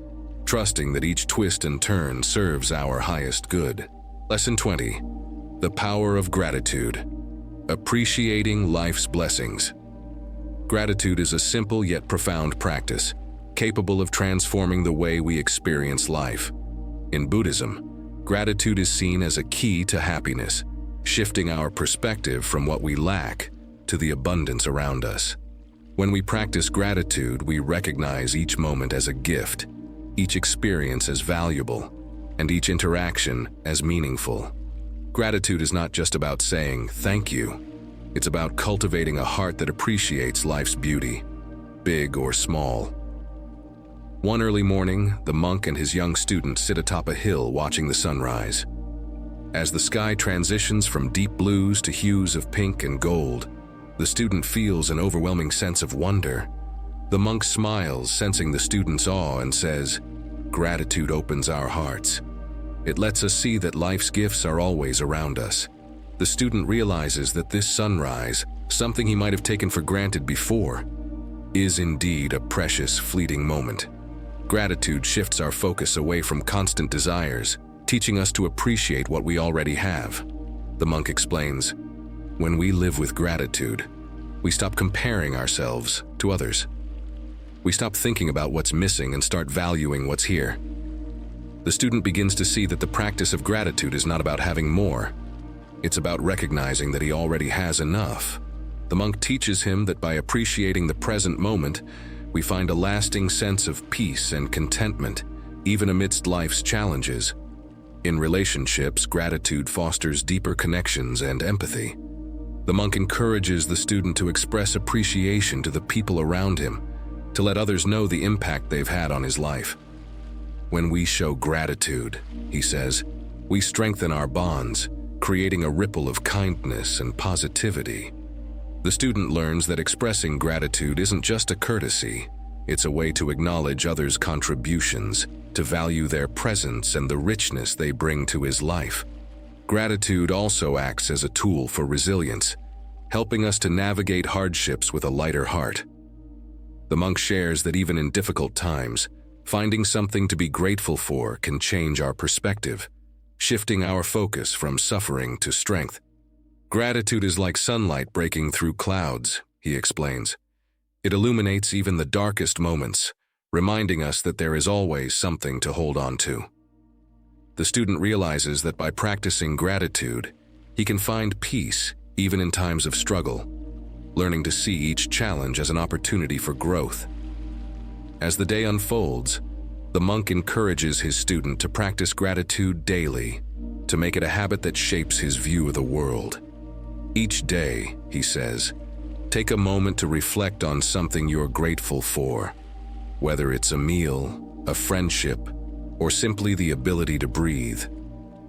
S1: trusting that each twist and turn serves our highest good. Lesson 20. The power of gratitude. Appreciating life's blessings. Gratitude is a simple yet profound practice, capable of transforming the way we experience life. In Buddhism, gratitude is seen as a key to happiness, shifting our perspective from what we lack to the abundance around us. When we practice gratitude, we recognize each moment as a gift, each experience as valuable, and each interaction as meaningful. Gratitude is not just about saying thank you. It's about cultivating a heart that appreciates life's beauty, big or small. One early morning, the monk and his young student sit atop a hill watching the sunrise. As the sky transitions from deep blues to hues of pink and gold, the student feels an overwhelming sense of wonder. The monk smiles, sensing the student's awe, and says, "Gratitude opens our hearts. It lets us see that life's gifts are always around us." The student realizes that this sunrise, something he might have taken for granted before, is indeed a precious, fleeting moment. Gratitude shifts our focus away from constant desires, teaching us to appreciate what we already have. The monk explains, when we live with gratitude, we stop comparing ourselves to others. We stop thinking about what's missing and start valuing what's here. The student begins to see that the practice of gratitude is not about having more. It's about recognizing that he already has enough. The monk teaches him that by appreciating the present moment, we find a lasting sense of peace and contentment, even amidst life's challenges. In relationships, gratitude fosters deeper connections and empathy. The monk encourages the student to express appreciation to the people around him, to let others know the impact they've had on his life. When we show gratitude, he says, we strengthen our bonds, creating a ripple of kindness and positivity. The student learns that expressing gratitude isn't just a courtesy, it's a way to acknowledge others' contributions, to value their presence and the richness they bring to his life. Gratitude also acts as a tool for resilience, helping us to navigate hardships with a lighter heart. The monk shares that even in difficult times, finding something to be grateful for can change our perspective, shifting our focus from suffering to strength. Gratitude is like sunlight breaking through clouds, he explains. It illuminates even the darkest moments, reminding us that there is always something to hold on to. The student realizes that by practicing gratitude, he can find peace even in times of struggle, learning to see each challenge as an opportunity for growth. As the day unfolds, the monk encourages his student to practice gratitude daily, to make it a habit that shapes his view of the world. Each day, he says, take a moment to reflect on something you're grateful for, whether it's a meal, a friendship, or simply the ability to breathe.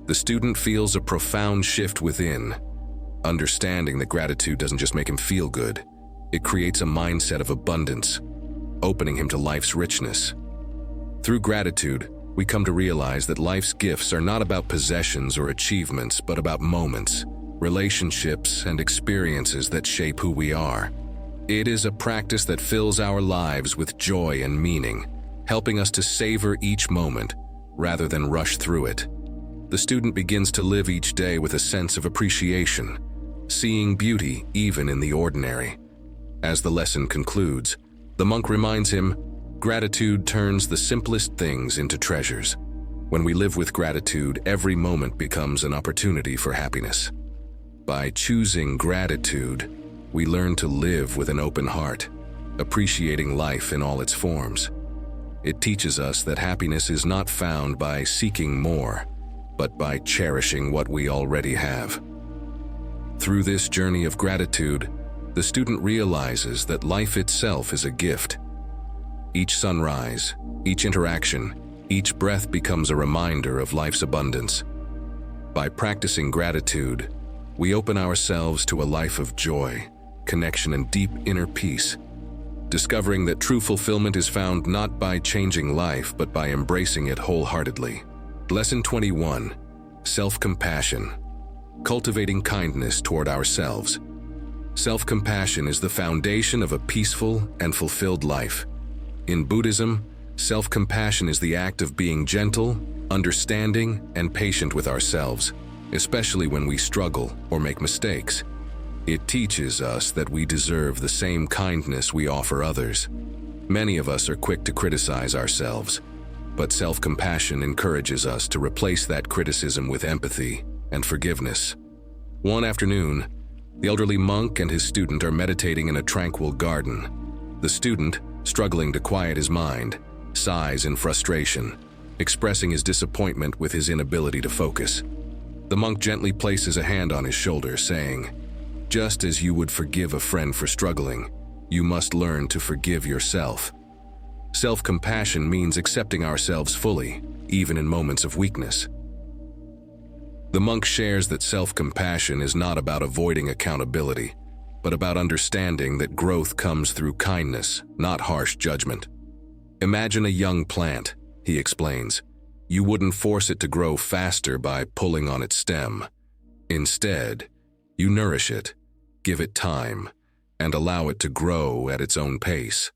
S1: The student feels a profound shift within, understanding that gratitude doesn't just make him feel good, it creates a mindset of abundance, opening him to life's richness. Through gratitude, we come to realize that life's gifts are not about possessions or achievements, but about moments, relationships, and experiences that shape who we are. It is a practice that fills our lives with joy and meaning, helping us to savor each moment rather than rush through it. The student begins to live each day with a sense of appreciation, seeing beauty even in the ordinary. As the lesson concludes, the monk reminds him, gratitude turns the simplest things into treasures. When we live with gratitude, every moment becomes an opportunity for happiness. By choosing gratitude, we learn to live with an open heart, appreciating life in all its forms. It teaches us that happiness is not found by seeking more, but by cherishing what we already have. Through this journey of gratitude, the student realizes that life itself is a gift. Each sunrise, each interaction, each breath becomes a reminder of life's abundance. By practicing gratitude, we open ourselves to a life of joy, connection, and deep inner peace, discovering that true fulfillment is found not by changing life, but by embracing it wholeheartedly. Lesson 21. Self-compassion. Cultivating kindness toward ourselves. Self-compassion is the foundation of a peaceful and fulfilled life. In Buddhism, self-compassion is the act of being gentle, understanding, and patient with ourselves, especially when we struggle or make mistakes. It teaches us that we deserve the same kindness we offer others. Many of us are quick to criticize ourselves, but self-compassion encourages us to replace that criticism with empathy and forgiveness. One afternoon, the elderly monk and his student are meditating in a tranquil garden. The student, struggling to quiet his mind, sighs in frustration, expressing his disappointment with his inability to focus. The monk gently places a hand on his shoulder, saying, "Just as you would forgive a friend for struggling, you must learn to forgive yourself." Self-compassion means accepting ourselves fully, even in moments of weakness. The monk shares that self-compassion is not about avoiding accountability, but about understanding that growth comes through kindness, not harsh judgment. Imagine a young plant, he explains. You wouldn't force it to grow faster by pulling on its stem. Instead, you nourish it, give it time, and allow it to grow at its own pace.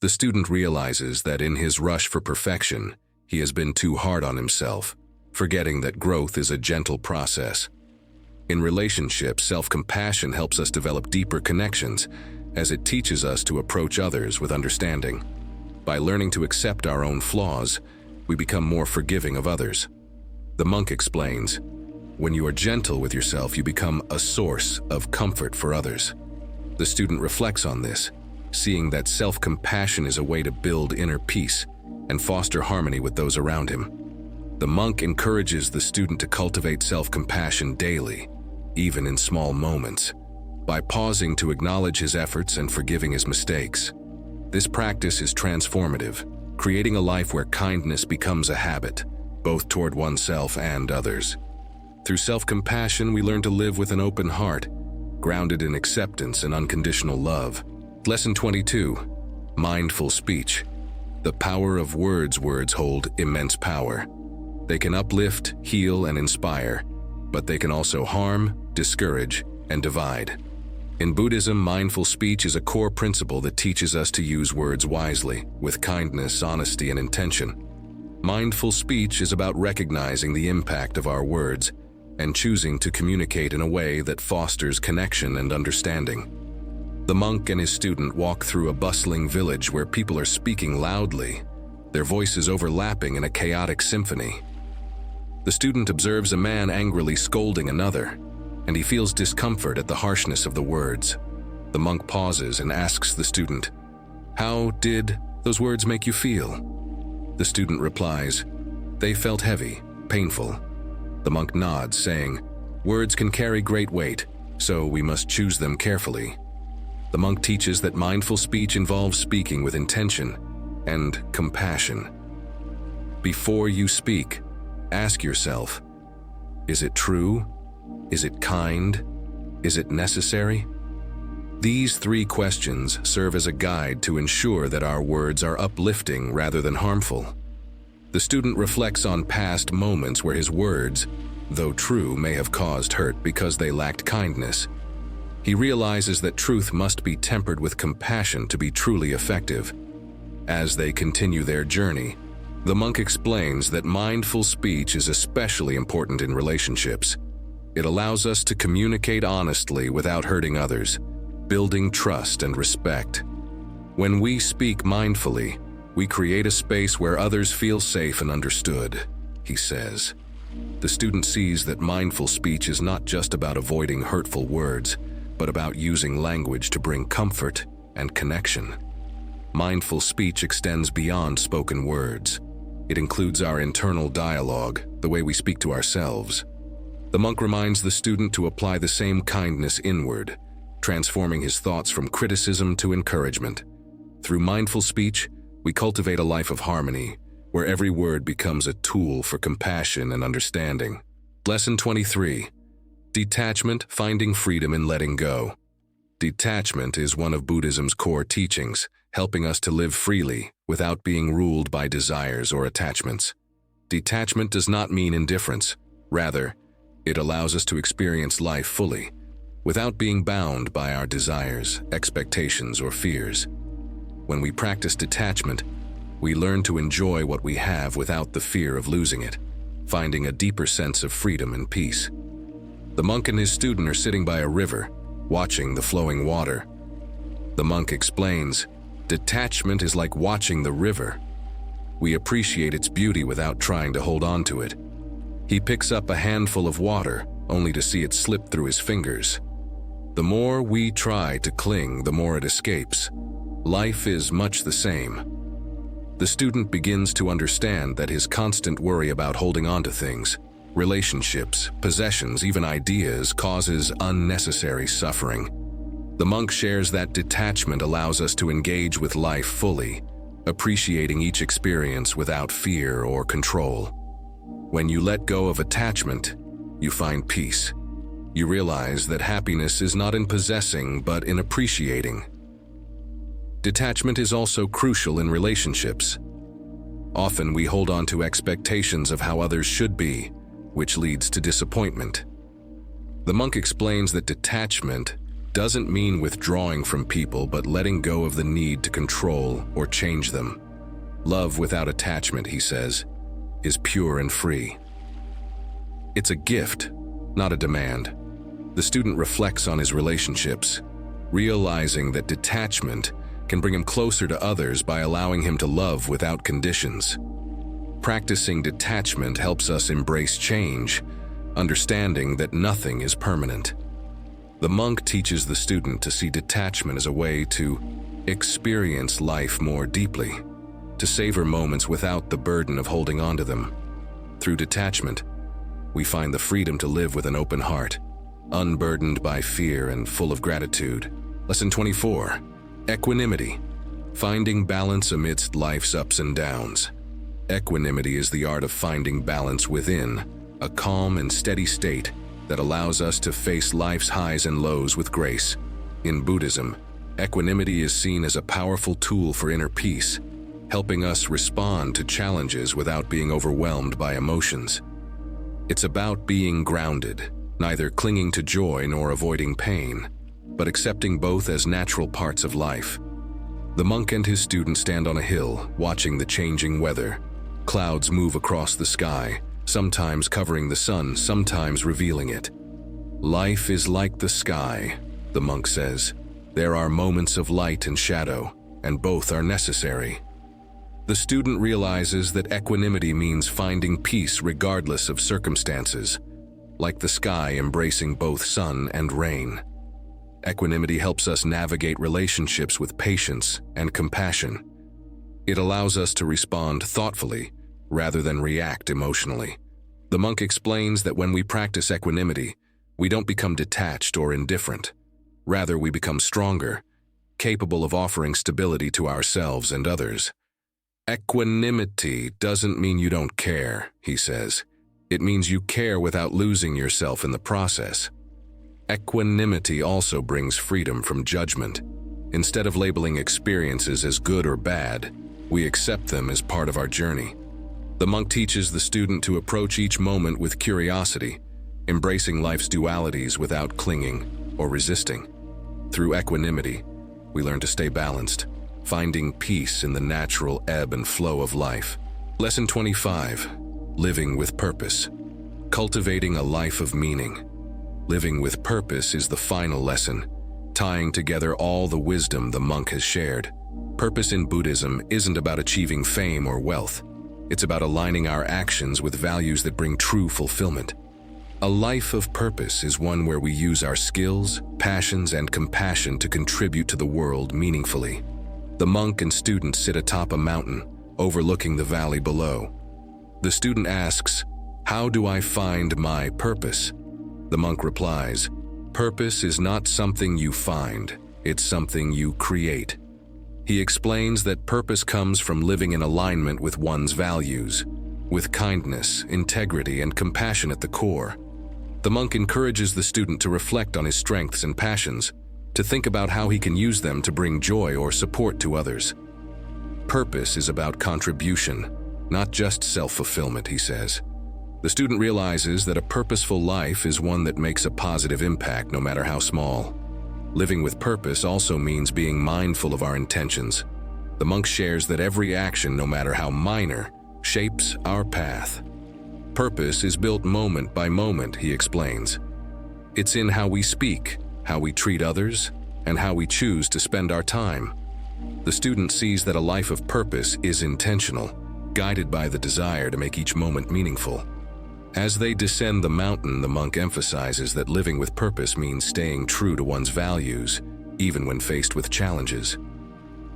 S1: The student realizes that in his rush for perfection, he has been too hard on himself, forgetting that growth is a gentle process. In relationships, self-compassion helps us develop deeper connections, as it teaches us to approach others with understanding. By learning to accept our own flaws, we become more forgiving of others. The monk explains, when you are gentle with yourself, you become a source of comfort for others. The student reflects on this, seeing that self-compassion is a way to build inner peace and foster harmony with those around him. The monk encourages the student to cultivate self-compassion daily, even in small moments, by pausing to acknowledge his efforts and forgiving his mistakes. This practice is transformative, creating a life where kindness becomes a habit, both toward oneself and others. Through self-compassion, we learn to live with an open heart, grounded in acceptance and unconditional love. Lesson 22. Mindful speech. The power of words. Words hold immense power. They can uplift, heal, and inspire, but they can also harm, discourage, and divide. In Buddhism, mindful speech is a core principle that teaches us to use words wisely, with kindness, honesty, and intention. Mindful speech is about recognizing the impact of our words and choosing to communicate in a way that fosters connection and understanding. The monk and his student walk through a bustling village where people are speaking loudly, their voices overlapping in a chaotic symphony. The student observes a man angrily scolding another, and he feels discomfort at the harshness of the words. The monk pauses and asks the student, "How did those words make you feel?" The student replies, "They felt heavy, painful." The monk nods, saying, "Words can carry great weight, so we must choose them carefully." The monk teaches that mindful speech involves speaking with intention and compassion. Before you speak, ask yourself, is it true? Is it kind? Is it necessary? These 3 questions serve as a guide to ensure that our words are uplifting rather than harmful. The student reflects on past moments where his words, though true, may have caused hurt because they lacked kindness. He realizes that truth must be tempered with compassion to be truly effective. As they continue their journey, the monk explains that mindful speech is especially important in relationships. It allows us to communicate honestly without hurting others, building trust and respect. When we speak mindfully, we create a space where others feel safe and understood, he says. The student sees that mindful speech is not just about avoiding hurtful words, but about using language to bring comfort and connection. Mindful speech extends beyond spoken words. It includes our internal dialogue, the way we speak to ourselves. The monk reminds the student to apply the same kindness inward, transforming his thoughts from criticism to encouragement. Through mindful speech, we cultivate a life of harmony, where every word becomes a tool for compassion and understanding. Lesson 23. Detachment, finding freedom in letting go. Detachment is one of Buddhism's core teachings, helping us to live freely without being ruled by desires or attachments. Detachment does not mean indifference. Rather, it allows us to experience life fully, without being bound by our desires, expectations, or fears. When we practice detachment, we learn to enjoy what we have without the fear of losing it, finding a deeper sense of freedom and peace. The monk and his student are sitting by a river, watching the flowing water. The monk explains, "Detachment is like watching the river. We appreciate its beauty without trying to hold on to it." He picks up a handful of water, only to see it slip through his fingers. The more we try to cling, the more it escapes. Life is much the same. The student begins to understand that his constant worry about holding on to things, relationships, possessions, even ideas, causes unnecessary suffering. The monk shares that detachment allows us to engage with life fully, appreciating each experience without fear or control. When you let go of attachment, you find peace. You realize that happiness is not in possessing, but in appreciating. Detachment is also crucial in relationships. Often we hold on to expectations of how others should be, which leads to disappointment. The monk explains that detachment doesn't mean withdrawing from people, but letting go of the need to control or change them. Love without attachment, he says, is pure and free. It's a gift, not a demand. The student reflects on his relationships, realizing that detachment can bring him closer to others by allowing him to love without conditions. Practicing detachment helps us embrace change, understanding that nothing is permanent. The monk teaches the student to see detachment as a way to experience life more deeply, to savor moments without the burden of holding on to them. Through detachment, we find the freedom to live with an open heart, unburdened by fear and full of gratitude. Lesson 24. Equanimity. Finding balance amidst life's ups and downs. Equanimity is the art of finding balance within, a calm and steady state that allows us to face life's highs and lows with grace. In Buddhism, equanimity is seen as a powerful tool for inner peace, helping us respond to challenges without being overwhelmed by emotions. It's about being grounded, neither clinging to joy nor avoiding pain, but accepting both as natural parts of life. The monk and his student stand on a hill, watching the changing weather. Clouds move across the sky, sometimes covering the sun, sometimes revealing it. Life is like the sky, the monk says. There are moments of light and shadow, and both are necessary. The student realizes that equanimity means finding peace regardless of circumstances, like the sky embracing both sun and rain. Equanimity helps us navigate relationships with patience and compassion. It allows us to respond thoughtfully rather than react emotionally. The monk explains that when we practice equanimity, we don't become detached or indifferent. Rather, we become stronger, capable of offering stability to ourselves and others. Equanimity doesn't mean you don't care, he says. It means you care without losing yourself in the process. Equanimity also brings freedom from judgment. Instead of labeling experiences as good or bad, we accept them as part of our journey. The monk teaches the student to approach each moment with curiosity, embracing life's dualities without clinging or resisting. Through equanimity, we learn to stay balanced, finding peace in the natural ebb and flow of life. Lesson 25. Living with purpose. Cultivating a life of meaning. Living with purpose is the final lesson, tying together all the wisdom the monk has shared. Purpose in Buddhism isn't about achieving fame or wealth. It's about aligning our actions with values that bring true fulfillment. A life of purpose is one where we use our skills, passions, and compassion to contribute to the world meaningfully. The monk and student sit atop a mountain, overlooking the valley below. The student asks, "How do I find my purpose?" The monk replies, "Purpose is not something you find, it's something you create." He explains that purpose comes from living in alignment with one's values, with kindness, integrity, and compassion at the core. The monk encourages the student to reflect on his strengths and passions, to think about how he can use them to bring joy or support to others. Purpose is about contribution, not just self-fulfillment, he says. The student realizes that a purposeful life is one that makes a positive impact no matter how small. Living with purpose also means being mindful of our intentions. The monk shares that every action, no matter how minor, shapes our path. Purpose is built moment by moment, he explains. It's in how we speak, how we treat others, and how we choose to spend our time. The student sees that a life of purpose is intentional, guided by the desire to make each moment meaningful. As they descend the mountain, the monk emphasizes that living with purpose means staying true to one's values, even when faced with challenges.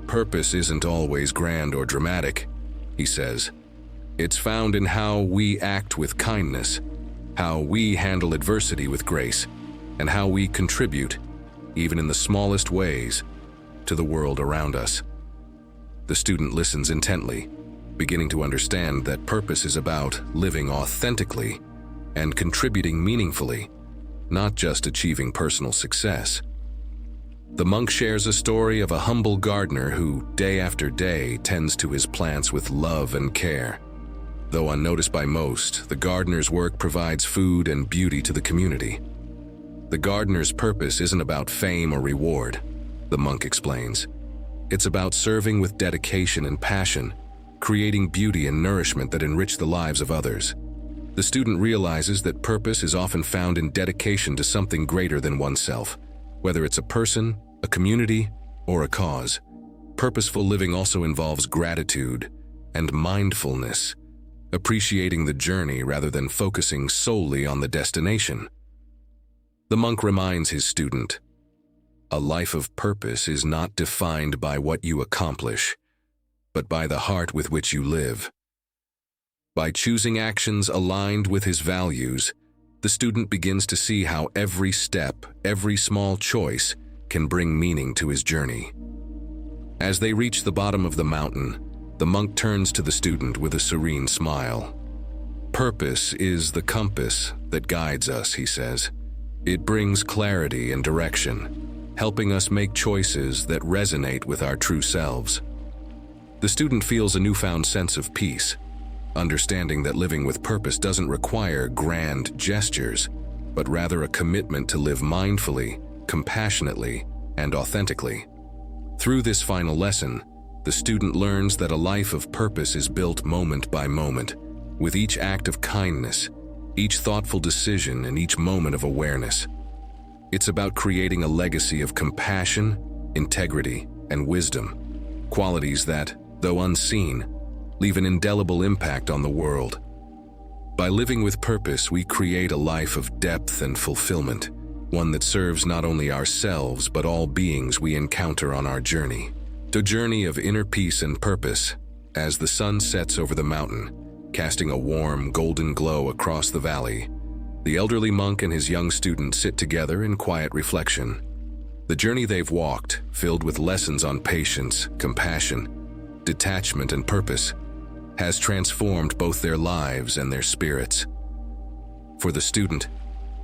S1: Purpose isn't always grand or dramatic, he says. It's found in how we act with kindness, how we handle adversity with grace, and how we contribute, even in the smallest ways, to the world around us. The student listens intently, beginning to understand that purpose is about living authentically and contributing meaningfully, not just achieving personal success. The monk shares a story of a humble gardener who, day after day, tends to his plants with love and care. Though unnoticed by most, the gardener's work provides food and beauty to the community. The gardener's purpose isn't about fame or reward, the monk explains. It's about serving with dedication and passion, creating beauty and nourishment that enrich the lives of others. The student realizes that purpose is often found in dedication to something greater than oneself, whether it's a person, a community, or a cause. Purposeful living also involves gratitude and mindfulness, appreciating the journey rather than focusing solely on the destination. The monk reminds his student, a life of purpose is not defined by what you accomplish, but by the heart with which you live. By choosing actions aligned with his values, the student begins to see how every step, every small choice, can bring meaning to his journey. As they reach the bottom of the mountain, the monk turns to the student with a serene smile. Purpose is the compass that guides us, he says. It brings clarity and direction, helping us make choices that resonate with our true selves. The student feels a newfound sense of peace, understanding that living with purpose doesn't require grand gestures, but rather a commitment to live mindfully, compassionately, and authentically. Through this final lesson, the student learns that a life of purpose is built moment by moment, with each act of kindness, each thoughtful decision, and each moment of awareness. It's about creating a legacy of compassion, integrity, and wisdom, qualities that, though unseen, leave an indelible impact on the world. By living with purpose, we create a life of depth and fulfillment, one that serves not only ourselves but all beings we encounter on our journey. The journey of inner peace and purpose, as the sun sets over the mountain, casting a warm, golden glow across the valley, the elderly monk and his young student sit together in quiet reflection. The journey they've walked, filled with lessons on patience, compassion, detachment, and purpose, has transformed both their lives and their spirits. For the student,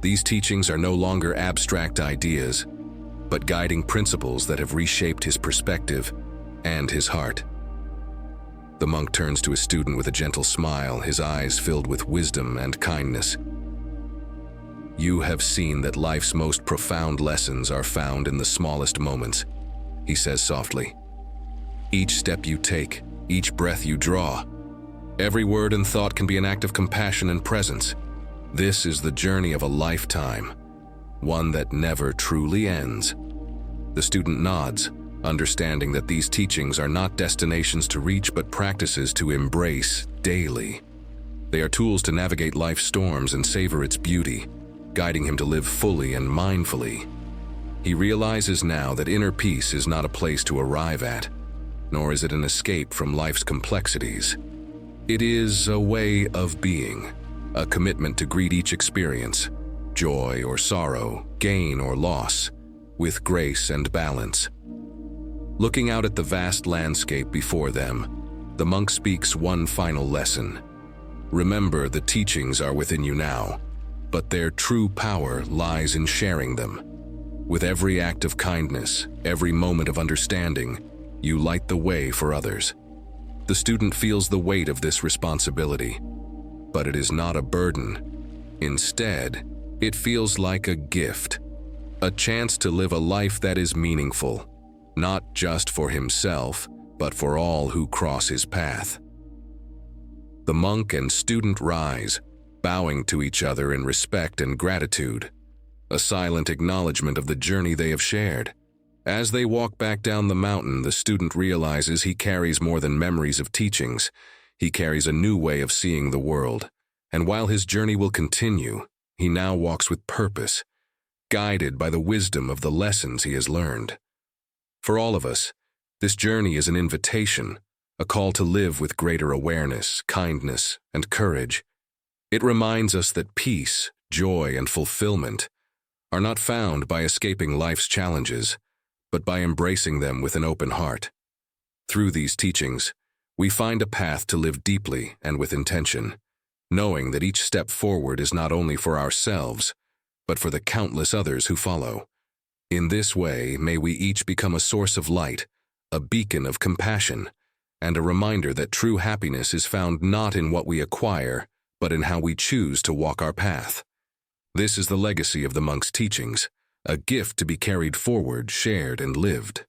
S1: these teachings are no longer abstract ideas, but guiding principles that have reshaped his perspective and his heart. The monk turns to his student with a gentle smile, his eyes filled with wisdom and kindness. "You have seen that life's most profound lessons are found in the smallest moments," he says softly. "Each step you take, each breath you draw, every word and thought can be an act of compassion and presence. This is the journey of a lifetime, one that never truly ends." The student nods, understanding that these teachings are not destinations to reach but practices to embrace daily. They are tools to navigate life's storms and savor its beauty, guiding him to live fully and mindfully. He realizes now that inner peace is not a place to arrive at, nor is it an escape from life's complexities. It is a way of being, a commitment to greet each experience, joy or sorrow, gain or loss, with grace and balance. Looking out at the vast landscape before them, the monk speaks one final lesson. Remember, the teachings are within you now, but their true power lies in sharing them. With every act of kindness, every moment of understanding, you light the way for others. The student feels the weight of this responsibility, but it is not a burden. Instead, it feels like a gift, a chance to live a life that is meaningful, not just for himself, but for all who cross his path. The monk and student rise, bowing to each other in respect and gratitude, a silent acknowledgement of the journey they have shared. As they walk back down the mountain, the student realizes he carries more than memories of teachings. He carries a new way of seeing the world, and while his journey will continue, he now walks with purpose, guided by the wisdom of the lessons he has learned. For all of us, this journey is an invitation, a call to live with greater awareness, kindness, and courage. It reminds us that peace, joy, and fulfillment are not found by escaping life's challenges, but by embracing them with an open heart. Through these teachings, we find a path to live deeply and with intention, knowing that each step forward is not only for ourselves, but for the countless others who follow. In this way, may we each become a source of light, a beacon of compassion, and a reminder that true happiness is found not in what we acquire, but in how we choose to walk our path. This is the legacy of the monk's teachings, a gift to be carried forward, shared, and lived.